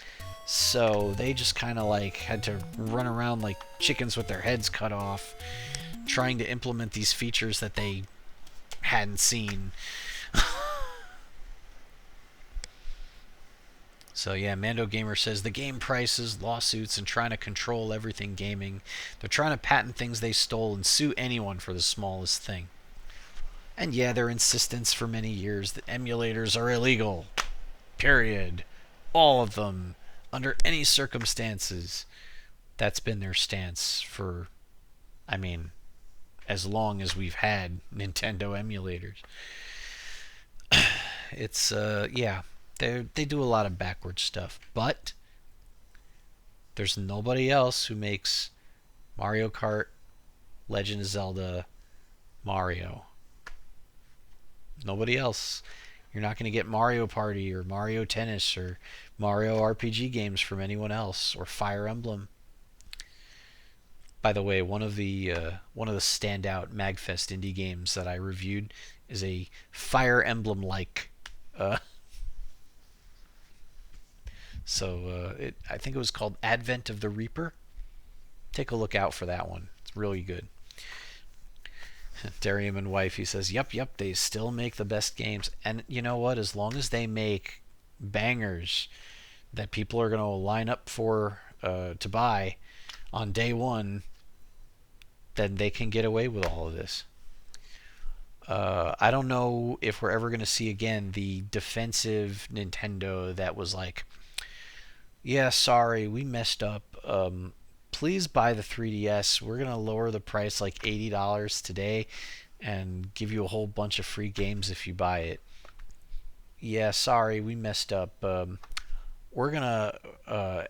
So they just kind of like had to run around like chickens with their heads cut off, trying to implement these features that they hadn't seen. So yeah, Mando Gamer says the game prices, lawsuits, and trying to control everything gaming. They're trying to patent things they stole and sue anyone for the smallest thing. And yeah, their insistence for many years that emulators are illegal. Period. All of them. Under any circumstances. That's been their stance for, I mean, as long as we've had Nintendo emulators. It's, yeah. They do a lot of backwards stuff, but there's nobody else who makes Mario Kart, Legend of Zelda, Mario. Nobody else. You're not going to get Mario Party or Mario Tennis or Mario RPG games from anyone else, or Fire Emblem. By the way, one of the standout MagFest indie games that I reviewed is a Fire Emblem-like So I think it was called Advent of the Reaper. Take a look out for that one. It's really good. Darium and wife, he says, yep, yep, they still make the best games. And you know what? As long as they make bangers that people are going to line up for to buy on day one, then they can get away with all of this. I don't know if we're ever going to see again the defensive Nintendo that was like, yeah, sorry, we messed up. Please buy the 3DS. We're going to lower the price like $80 today and give you a whole bunch of free games if you buy it. Yeah, sorry, we messed up. We're going to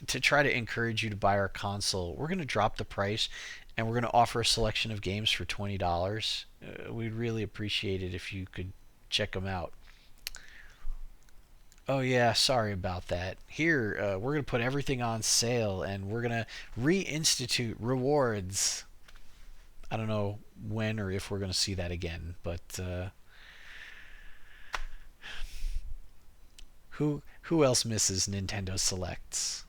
try to encourage you to buy our console, we're going to drop the price and we're going to offer a selection of games for $20. We'd really appreciate it if you could check them out. Oh yeah, sorry about that. Here, we're gonna put everything on sale, and we're gonna reinstitute rewards. I don't know when or if we're gonna see that again, but who else misses Nintendo Selects?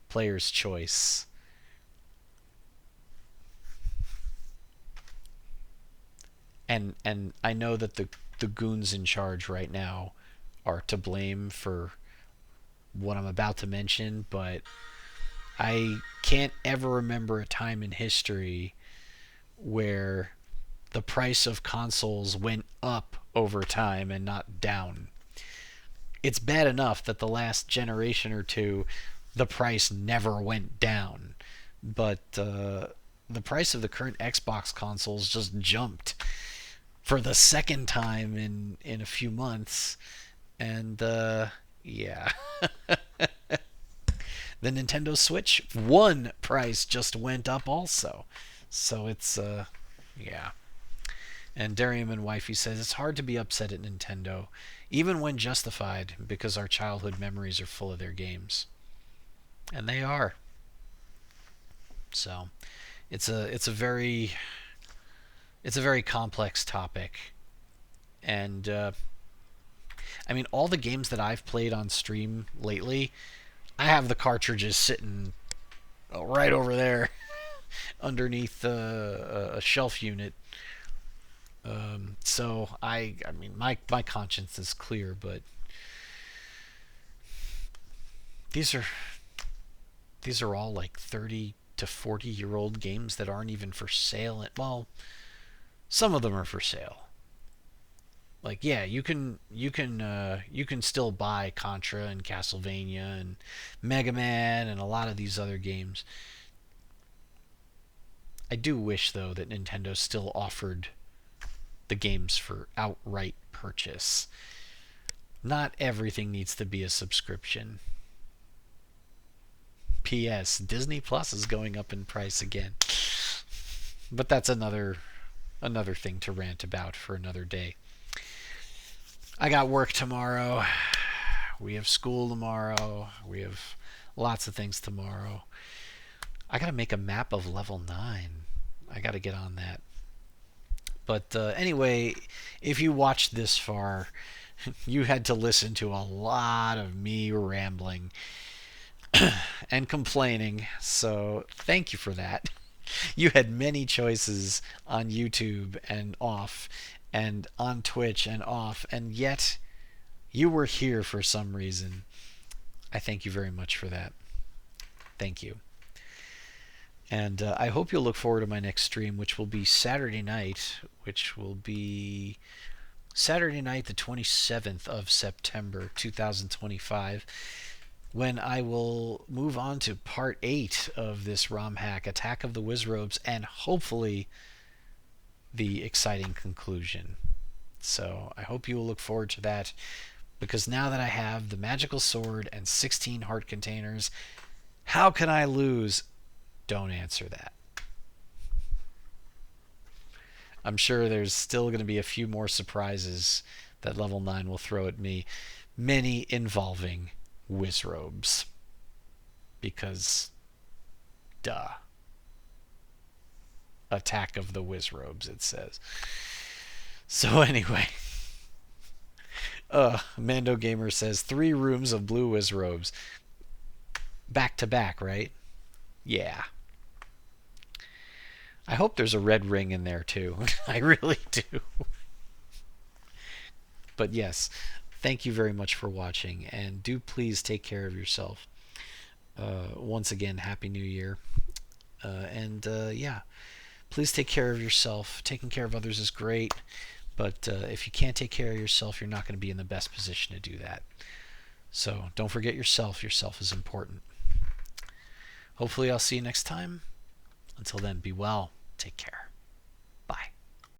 Player's Choice. And I know that the goons in charge right now are to blame for what I'm about to mention, but I can't ever remember a time in history where the price of consoles went up over time and not down. It's bad enough that the last generation or two, the price never went down, but the price of the current Xbox consoles just jumped for the second time in a few months, and yeah. The Nintendo Switch One price just went up also. So it's yeah. And Darium and Wifey says it's hard to be upset at Nintendo, even when justified, because our childhood memories are full of their games. And they are. So it's a very complex topic. And I mean, all the games that I've played on stream lately, I have the cartridges sitting right over there underneath a shelf unit. So I mean, my conscience is clear, but these are these are all like 30 to 40-year-old games that aren't even for sale. Well, some of them are for sale. Like, yeah, you can still buy Contra and Castlevania and Mega Man and a lot of these other games. I do wish though that Nintendo still offered the games for outright purchase. Not everything needs to be a subscription. P.S. Disney Plus is going up in price again. But that's another thing to rant about for another day. I got work tomorrow. We have school tomorrow. We have lots of things tomorrow. I got to make a map of level 9. I got to get on that. But anyway, if you watched this far, you had to listen to a lot of me rambling and complaining. So thank you for that. You had many choices on YouTube and off, and on Twitch and off, and yet you were here for some reason. I thank you very much for that. Thank you. And I hope you'll look forward to my next stream, which will be Saturday night, the 27th of September, 2025, when I will move on to part 8 of this ROMhack, Attack of the Wizzrobes, and hopefully the exciting conclusion. So I hope you will look forward to that, because now that I have the magical sword and 16 heart containers, how can I lose? Don't answer that. I'm sure there's still going to be a few more surprises that level 9 will throw at me, many involving Wizzrobes. Because, duh. Attack of the Wizzrobes, it says. So anyway, Mando Gamer says 3 rooms of blue Wizzrobes. Back to back, right? Yeah. I hope there's a red ring in there too. I really do. But yes, thank you very much for watching, and do please take care of yourself. Once again, Happy New Year. And yeah, please take care of yourself. Taking care of others is great, but if you can't take care of yourself, you're not going to be in the best position to do that. So don't forget yourself. Yourself is important. Hopefully, I'll see you next time. Until then, be well. Take care.